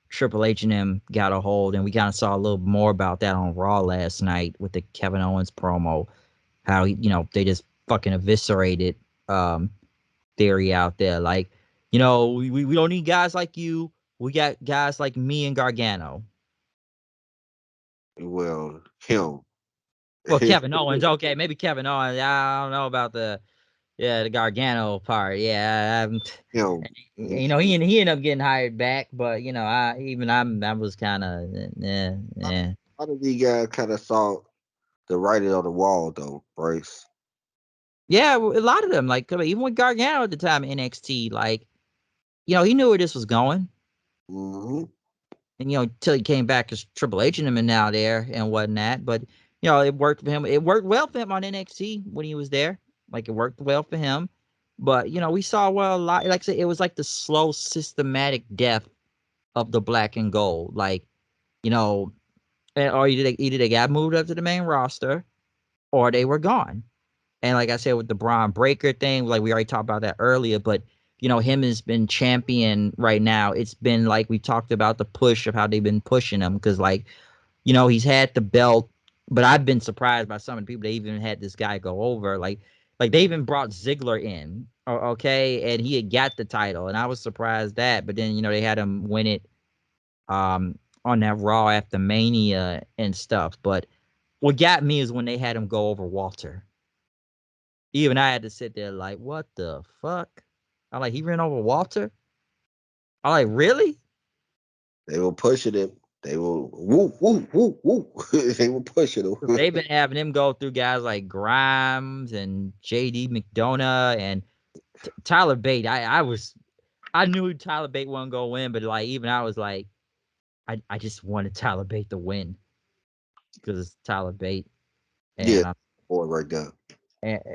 Triple H and them got a hold, and we kind of saw a little more about that on Raw last night with the Kevin Owens promo. How they just fucking eviscerated um Theory out there. Like, we don't need guys like you. We got guys like me and Gargano. Well, him, Well, Kevin Owens, okay, maybe Kevin Owens. I don't know about the Gargano part. Yeah, him. he ended up getting hired back, but I was kind of How did these guys kind of saw the writing on the wall though, Bryce? yeah. A lot of them, like come on, even with Gargano at the time in NXT, like he knew where this was going, Hmm. and till he came back as Triple H and him and now there and whatnot. But it worked for him. It worked well for him on NXT when he was there. Like it worked well for him. But we saw a lot. Like I said, it was like the slow, systematic death of the black and gold. Like you know, or either they got moved up to the main roster or they were gone. And like I said, with the Braun Breaker thing, like we already talked about that earlier, but him has been champion right now. It's been like we talked about the push of how they've been pushing him because like he's had the belt, but I've been surprised by some of the people they even had this guy go over. Like they even brought Ziggler in, okay, and he had got the title, and I was surprised that. But then they had him win it on that Raw after Mania and stuff. But what got me is when they had him go over Walter. Even I had to sit there like, what the fuck? I'm like, he ran over Walter? I'm like, really? They were pushing him. They were woo woo woo woo. They were pushing him. They've been having him go through guys like Grimes and JD McDonough and Tyler Bate. I was I knew Tyler Bate wasn't gonna win, but like even I was like, I just wanted Tyler Bate to win because it's Tyler Bate, Yeah, and I'm boy, right there.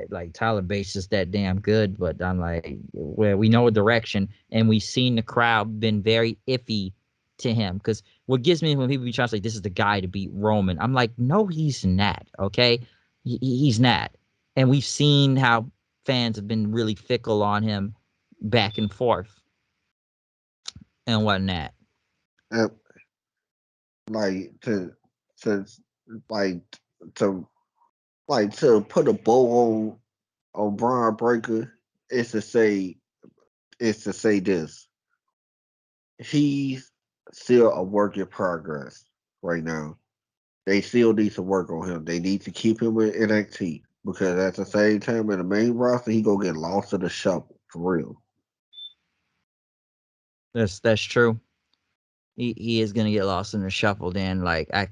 like Tyler Bates just that damn good. But I'm like, well, we know a direction, and we've seen the crowd been very iffy to him. Because what gives me when people be trying to say this is the guy to beat Roman, I'm like, no, he's not. Okay, he's not. And we've seen how fans have been really fickle on him, back and forth and whatnot. Uh, like to like to to put a bow on Braun Breaker is to say this. He's still a work in progress right now. They still need to work on him. They need to keep him in NXT because at the same time in the main roster he gonna get lost in the shuffle for real. That's true. He is gonna get lost in the shuffle. Then like I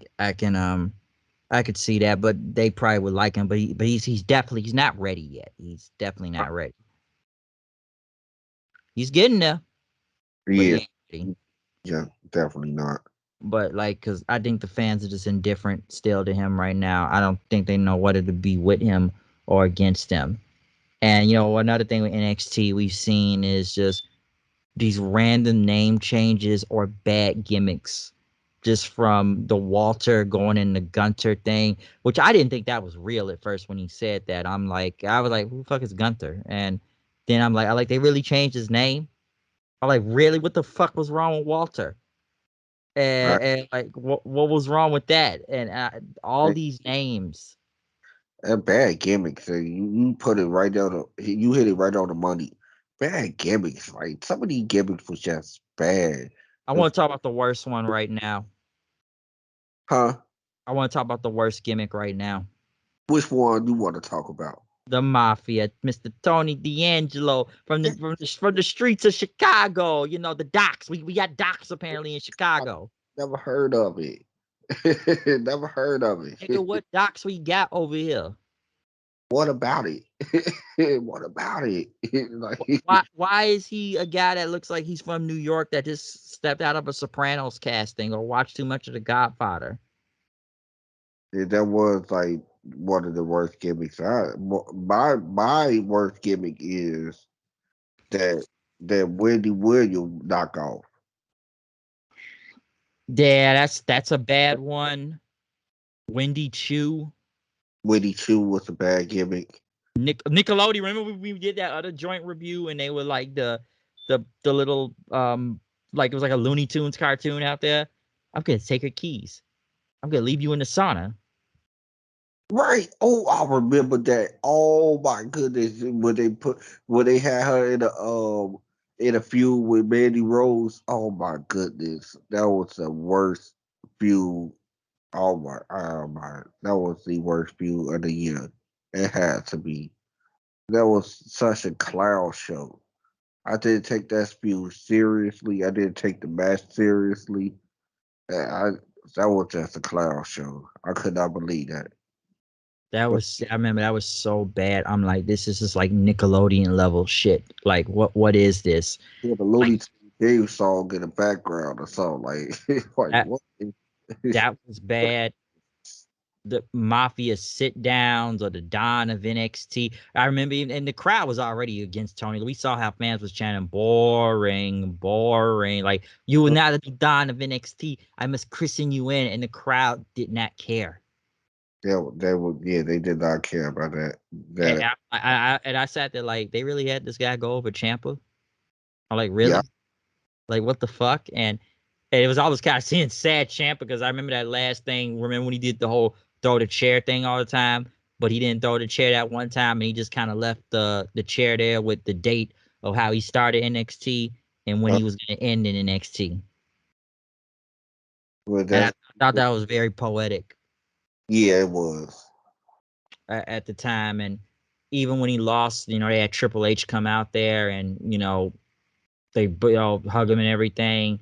could see that, but they probably would like him. But he's definitely he's not ready yet. He's definitely not ready. He's getting there, but he Yeah, ain't ready. yeah, definitely not. But like, cause I think the fans are just indifferent still to him right now. I don't think they know whether to be with him or against him. And you know, another thing with NXT we've seen is just these random name changes or bad gimmicks. Just from the Walter going in the Gunter thing, which I didn't think that was real at first when he said that. I was like, who the fuck is Gunter? And then I'm like, they really changed his name. I'm like, really? What the fuck was wrong with Walter? Right? And like, what was wrong with that? And all these names. That bad gimmicks. You put it right down. You hit it right on the money. Bad gimmicks. Like some of these gimmicks was just bad. I want to talk about the worst one right now. Huh? I want to talk about the worst gimmick right now. Which one you want to talk about? The Mafia, Mr. Tony D'Angelo from the streets of Chicago. You know the docks. We got docks apparently in I Chicago. never heard of it. Never heard of Nigga, it. what docks we got over here? What about it? What about it? Like Why is he a guy that looks like he's from New York that just stepped out of a Sopranos casting or watched too much of The Godfather? that was like one of the worst gimmicks. My worst gimmick is that Wendy Williams knockoff. Yeah, that's a bad one. Wendy Chu. Wendy Chu was a bad gimmick. Nickelodeon. Remember we did that other joint review and they were like the little like it was like a Looney Tunes cartoon out there. I'm gonna take her keys. I'm gonna leave you in the sauna. Right. Oh, I remember that. Oh my goodness. When they had her in a feud with Mandy Rose. Oh my goodness. That was the worst feud. Oh my, that was the worst feud of the year. It had to be. That was such a clown show. I didn't take that feud seriously. I didn't take the match seriously. I that was just a clown show. I could not believe that. That But was I remember that was so bad. I'm like, this is just like Nickelodeon level shit. Like what is this? yeah, the Like Looney Tunes theme song in the background or something like that what? that was bad. The Mafia sit downs or the Don of NXT. I remember even, and the crowd was already against Tony. We saw how fans was chanting boring, boring. Like you will now be Don of NXT. I must christen you in, and the crowd did not care. They did not care about that. And That I sat there like they really had this guy go over Champa. I'm like, yeah, really? Like what the fuck? And it was always kind of seeing sad Champ because I remember that last thing. Remember when he did the whole throw the chair thing all the time, but he didn't throw the chair that one time, and he just kind of left the chair there with the date of how he started NXT and when uh, he was going to end in NXT. but And I that's thought that was very poetic yeah, it was. at the time. And even when he lost, they had Triple H come out there and they hug him and everything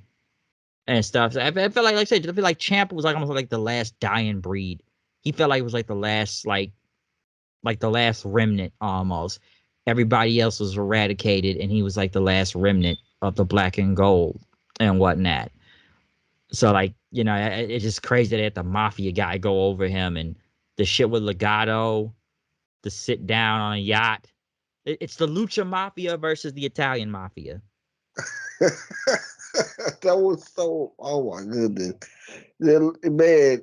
and stuff. So I felt like I said, I feel like Champa was like almost like the last dying breed. He felt like it was like the last like the last remnant almost. Everybody else was eradicated, and he was like the last remnant. of the black and gold and whatnot. So like, it's just crazy that the mafia guy go over him and the shit with Legato to sit down on a yacht. It's the Lucha Mafia versus the Italian Mafia. That was so. Oh my goodness, man!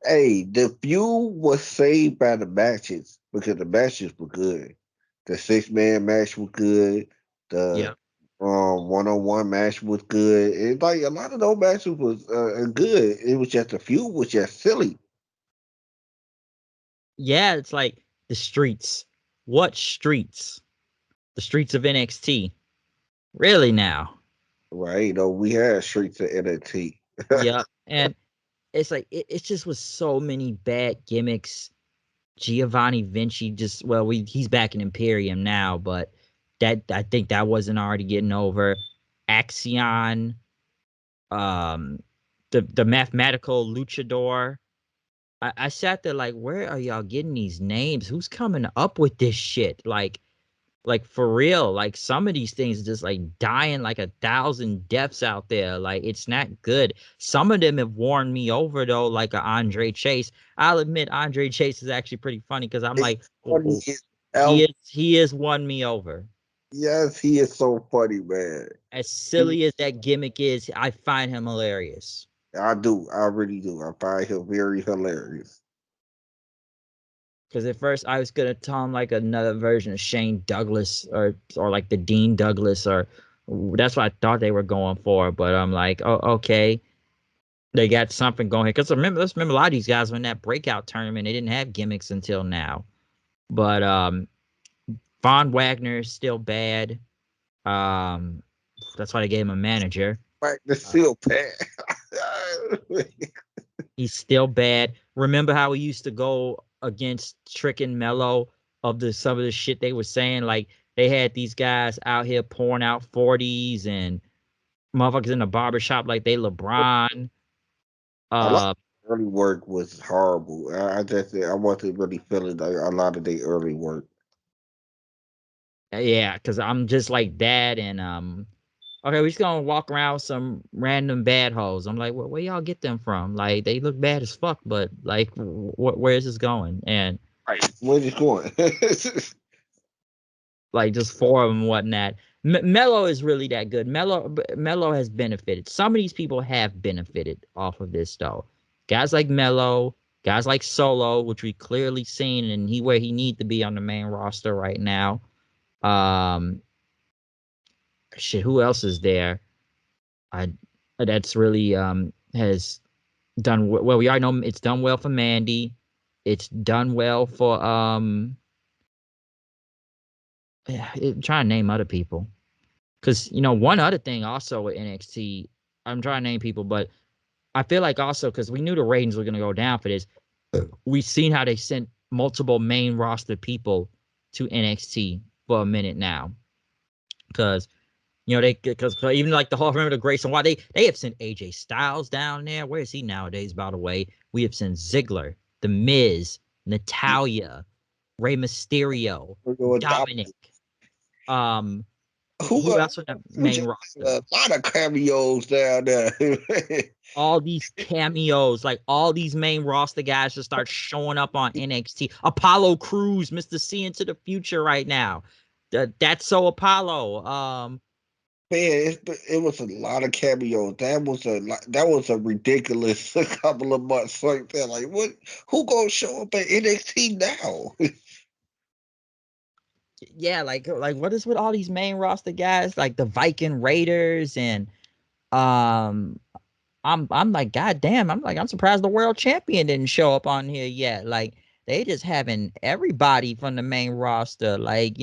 Hey, the feud was saved by the matches because the matches were good. The 6-man match was good. The Yeah. 1-on-1 match was good. It's like a lot of those matches was good. It was just the feud was just silly, Yeah, it's like the streets. What streets? The streets of NXT. Really now? right? We had streets of NXT. Yep. And it's like it just was so many bad gimmicks. Giovanni Vinci just he's back in Imperium now, but that I think that wasn't already getting over. Axion, um, the mathematical luchador. I sat there like, where are y'all getting these names? Who's coming up with this shit? Like for real, like some of these things are just like dying like 1,000 deaths out there. Like it's not good. Some of them have worn me over though, like a Andre Chase. I'll admit Andre Chase is actually pretty funny because I'm It's like, funny as he hell. is won me over. Yes, he is so funny, man. As He, silly as that gimmick is, I find him hilarious. I do. I really do. I find him very hilarious. Because at first I was gonna tell him like another version of Shane Douglas or like the Dean Douglas or that's what I thought they were going for. But I'm like, oh okay, they got something going here. Because let's remember a lot of these guys were in that breakout tournament. They didn't have gimmicks until now. But Von Wagner is still bad. Um, that's why they gave him a manager. Like the Uh, seal pad. he's still bad. Remember how we used to go against Trick and Mello of the some of the shit they were saying? Like they had these guys out here pouring out 40s and motherfuckers in the barbershop like they LeBron. A lot Uh of early work was horrible. I just I wasn't really feeling like a lot of the early work. yeah, because I'm just like that and okay, we just gonna walk around with some random bad hoes. I'm like, where y'all get them from? Like, they look bad as fuck, but like, where is this going? And Right. Where's it going? like, just four of them and whatnot. Mello is really that good. Mello has benefited. Some of these people have benefited off of this though. Guys like Mello, guys like Solo, which we clearly seen, and he where he need to be on the main roster right now. Um, shit, who else is there? I that's really has done well. We already know it's done well for Mandy. It's done well for I'm trying to name other people because one other thing also with NXT. I'm trying to name people, but I feel like also because we knew the ratings were going to go down for this. We've seen how they sent multiple main roster people to NXT for a minute now because they because even like the whole remember the Grayson why they have sent AJ Styles down there. Where is he nowadays? By the way, we have sent Ziggler, The Miz, Natalia, Rey Mysterio, We're going Dominic. Um, who who else on the who main just roster? a lot of cameos down there. All these cameos, like all these main roster guys, just start showing up on NXT. Apollo Crews, Mister C into the future right now. That's so Apollo. Man, it was a lot of cameos. That was a ridiculous couple of months right there. Like what? Who gonna show up at NXT now? Yeah, like what is with all these main roster guys, like the Viking Raiders and um I'm like, God damn, I'm surprised the world champion didn't show up on here yet. Like they just having everybody from the main roster, like,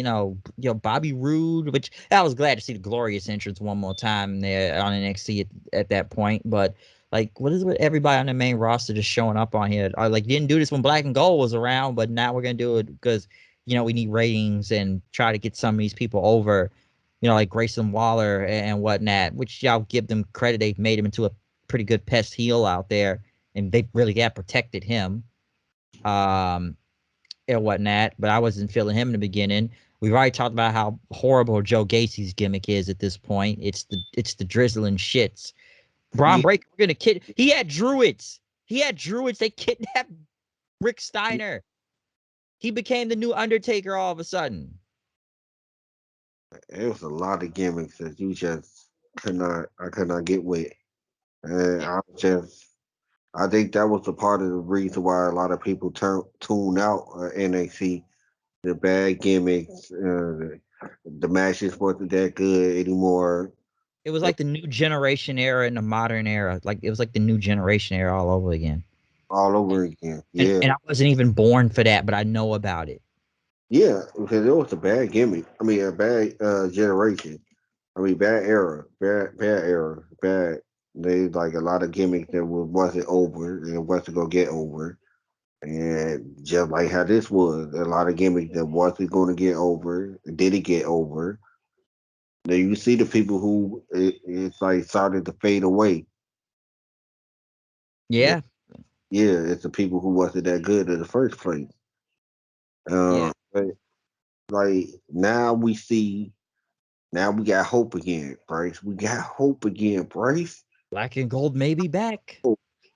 Bobby Roode, which I was glad to see the glorious entrance one more time there on NXT at that point. But like, what is with everybody on the main roster just showing up on here? I like didn't do this when Black and Gold was around, but now we're gonna do it because we need ratings and try to get some of these people over. Like Grayson Waller and whatnot, which y'all give them credit. They've made him into a pretty good pest heel out there, and they really got protected him, and whatnot. But I wasn't feeling him in the beginning. We've already talked about how horrible Joe Gacy's gimmick is at this point. It's the drizzling shits. Braun Yeah, Breaker, we're gonna kid. He had druids. He had druids. They kidnapped Rick Steiner. He became the new Undertaker all of a sudden. it was a lot of gimmicks that you just I could not get with. And I think that was a part of the reason why a lot of people tune out NXT. The bad gimmicks, the matches wasn't that good anymore. It was eh, like the new generation era and the modern era. Like it was like the new generation era all over again. All over again. And Yeah, and I wasn't even born for that, but I know about it. yeah, because it was a bad gimmick. I mean, a bad generation. I mean, bad era, bad era, bad. They like a lot of gimmicks that wasn't over and wasn't gonna get over. And just like how this was, a lot of gimmicks that wasn't going to get over, did it get over? Then you see the people who it's like started to fade away. Yeah, Yeah, it's the people who wasn't that good in the first place. yeah. But like now we see, now we got hope again, Bryce. We got hope again, Bryce. Black and gold may be back.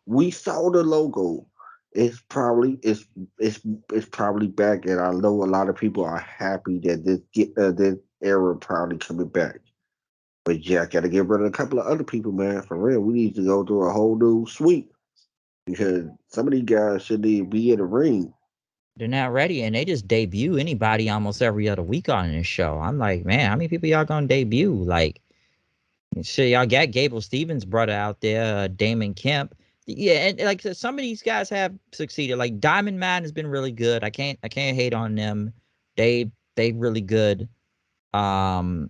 We saw the logo. It's probably it's probably back, and I know a lot of people are happy that this era probably coming back. But yeah, I gotta get rid of a couple of other people, man. For real, we need to go through a whole new sweep because some of these guys should even be in the ring. They're not ready, and they just debut anybody almost every other week on this show. I'm like, man, how many people y'all gonna debut? Like, shit, y'all got Gable Stevens' brother out there, Damon Kemp. Yeah, and like some of these guys have succeeded. Like Diamond Mine has been really good. I can't hate on them. They really good. Um,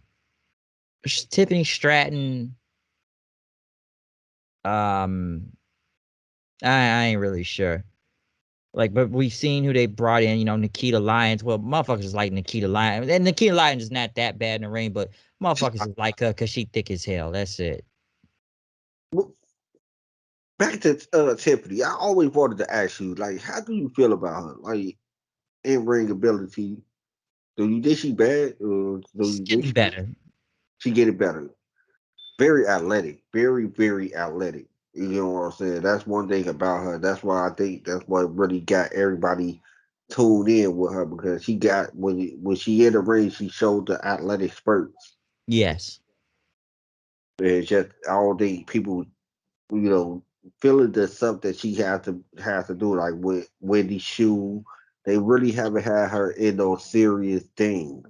Tiffany Stratton. Um, I ain't really sure. Like, but we've seen who they brought in. Nikita Lyons. Well, motherfuckers is like Nikita Lyons, and Nikita Lyons is not that bad in the ring, but motherfuckers is like her because she thick as hell. That's it. Well, back to Tiffany, I always wanted to ask you, like, how do you feel about her? Like, in ring ability, do you think she bad, or do It's you think getting better. she get it better? Very athletic, very athletic. You know what I'm saying? That's one thing about her. That's why I think that's what really got everybody tuned in with her because she got when she in the ring, she showed the athletic spurts. Yes. It's just I don't think people, you know, feeling the stuff that she has to do, like with Wendy Shu. They really haven't had her in those serious things.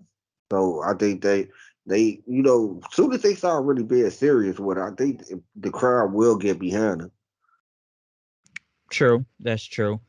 So I think they soon as they start really being serious with her, I think the crowd will get behind her. True. That's true.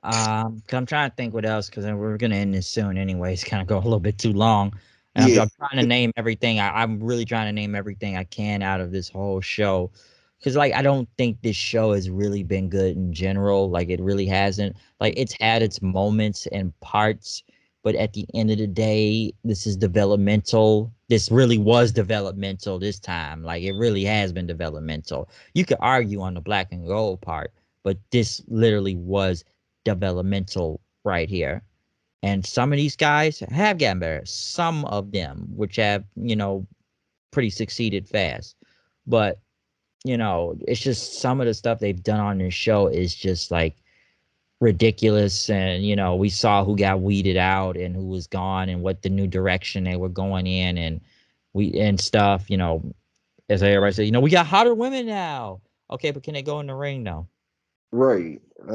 'Cause I'm trying to think what else, because we're gonna end this soon anyways. Kind of go a little bit too long, and I'm, Yeah, I'm trying to name everything. I'm really trying to name everything I can out of this whole show, because like I don't think this show has really been good in general. Like it really hasn't. Like it's had its moments and parts, but at the end of the day, this is developmental. This really was developmental this time. Like it really has been developmental. You could argue on the black and gold part, but this literally was developmental right here. And some of these guys have gotten better. Some of them, which have, pretty succeeded fast. But, it's just some of the stuff they've done on this show is just like ridiculous. And, we saw who got weeded out and who was gone and what the new direction they were going in and stuff, as everybody said, we got hotter women now. Okay, but can they go in the ring now? right. I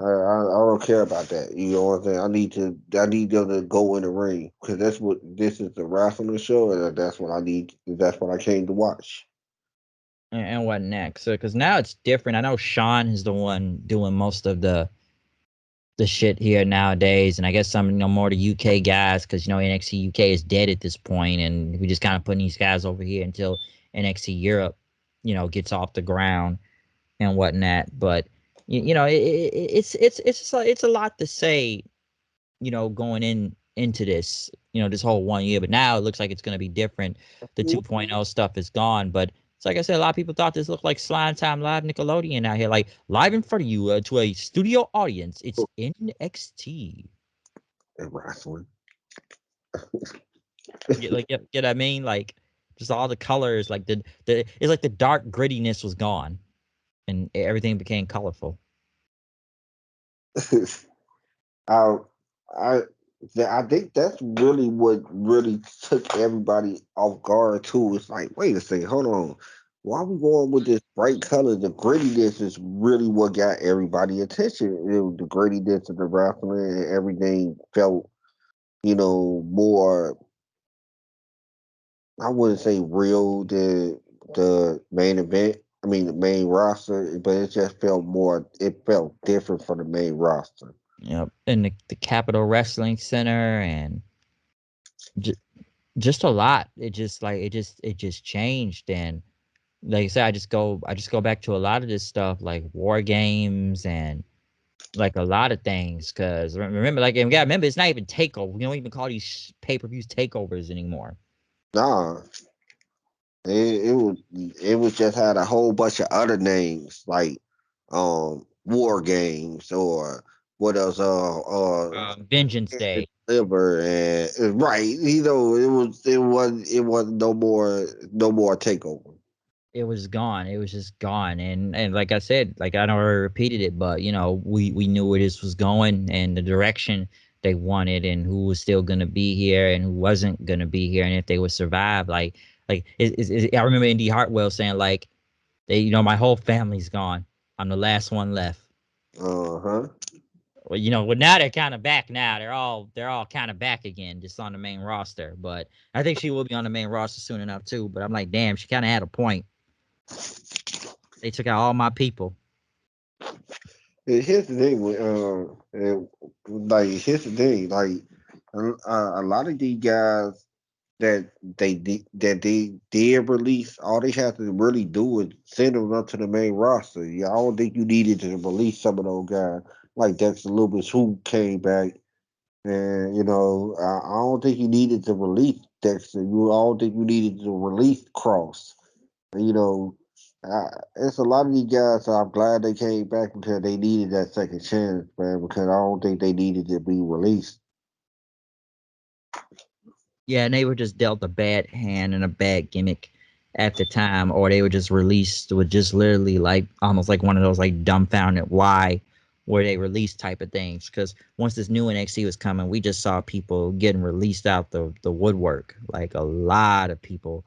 don't care about that. You know what I'm saying? I need them to go in the ring because that's what this is, the wrestling show, and that's what I need. That's what I came to watch. And what next? So, because now it's different. I know Sean is the one doing most of the shit here nowadays, and I guess some more the UK guys, because NXT UK is dead at this point, and we just kind of putting these guys over here until NXT Europe, gets off the ground and whatnot. But it's a lot to say, going into this whole one year. But now it looks like it's going to be different. The 2.0 stuff is gone, but it's like I said, a lot of people thought this looked like Slime Time Live Nickelodeon out here, like live in front of you to a studio audience. It's NXT. And wrestling. Get I mean? Like just all the colors, like the it's like the dark grittiness was gone and everything became colorful. I, I, I think that's really what really took everybody off guard too. It's like, wait a second, hold on. Why are we going with this bright color? The grittiness is really what got everybody attention. It was the grittiness of the wrestling and everything felt, more. I wouldn't say real the main event. I mean the main roster, but it just felt more. It felt different from the main roster. In the Capitol Wrestling Center and j- just a lot. It just changed and like I said, I just go back to a lot of this stuff like war games and like a lot of things because remember like and we gotta remember it's not even takeover. We don't even call these pay-per-views takeovers anymore. Nah, it was just had a whole bunch of other names like war games or what else Vengeance Day. liver and right, it was no more takeover. It was gone. It was just gone. And like I said, like I know I repeated it, but we knew where this was going and the direction they wanted and who was still gonna be here and who wasn't gonna be here and if they would survive. I remember Indy Hartwell saying like my whole family's gone. I'm the last one left. Uh-huh. Well, now they're kind of back. Now they're all kind of back again, just on the main roster. But I think she will be on the main roster soon enough too. But I'm like, damn, she kind of had a point. They took out all my people. Here's the thing with here's the thing a lot of these guys that they release, all they have to really do is send them up to the main roster. Yeah, I don't think you needed to release some of those guys like Dexter Loomis who came back, and I don't think you needed to release Dexter. I don't think you needed to release Cross. You know, it's a lot of these guys. So I'm glad they came back because they needed that second chance, man. Because I don't think they needed to be released. Yeah, and they were just dealt a bad hand and a bad gimmick at the time, or they were just released with just literally like almost like one of those like dumbfounded why were they released type of things. Because once this new NXT was coming, we just saw people getting released out the woodwork, like a lot of people.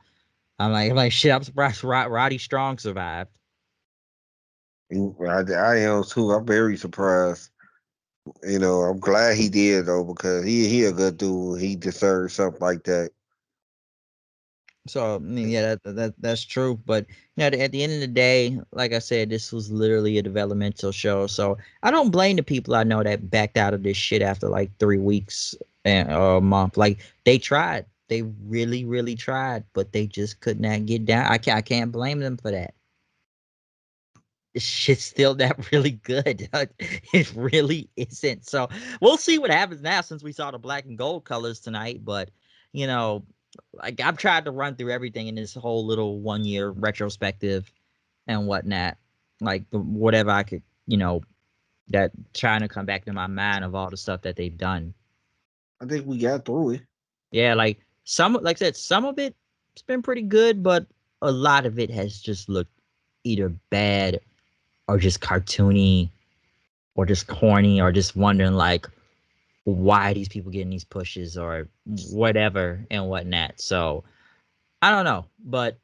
I'm like shit. I'm surprised Roddy Strong survived. I am too. I'm very surprised. I'm glad he did though because he a good dude. He deserves something like that. So I mean, yeah, that's true. But at the end of the day, like I said, this was literally a developmental show. So I don't blame the people I know that backed out of this shit after like 3 weeks and or a month. Like they tried, they really, really tried, but they just could not get down. I can't blame them for that. This shit's still not really good. It really isn't. So we'll see what happens now since we saw the black and gold colors tonight. But you know, like I've tried to run through everything in this whole little 1 year retrospective and whatnot. Like whatever I could, that trying to come back to my mind of all the stuff that they've done. I think we got through it. Yeah, like I said, some of it's been pretty good, but a lot of it has just looked either bad or just cartoony or just corny or just wondering like why these people getting these pushes or whatever and whatnot. So I don't know, but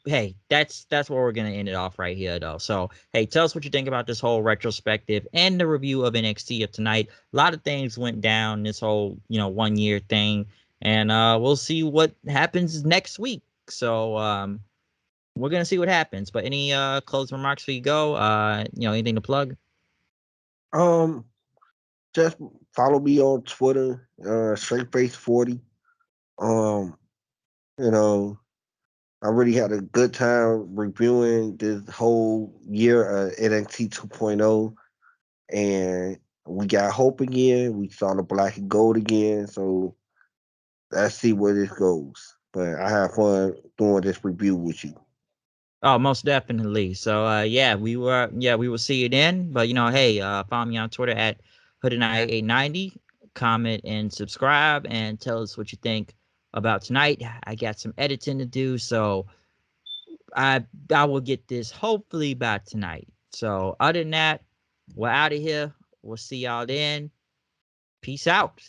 hey, that's where we're gonna end it off right here, though. So hey, tell us what you think about this whole retrospective and the review of NXT of tonight. A lot of things went down this whole 1 year thing, and we'll see what happens next week. So we're gonna see what happens. But any closing remarks for you go? Anything to plug? Um, just follow me on Twitter, straightface40. Um, you know, I really had a good time reviewing this whole year of NXT 2.0, and we got hope again. We saw the black and gold again, so let's see where this goes. But I have fun doing this review with you. Oh, most definitely. So we will see you then. But hey, follow me on Twitter at Hoodie890. comment, and subscribe, and tell us what you think about tonight. I got some editing to do, so I will get this hopefully by tonight. So other than that, we're out of here. We'll see y'all then. Peace out.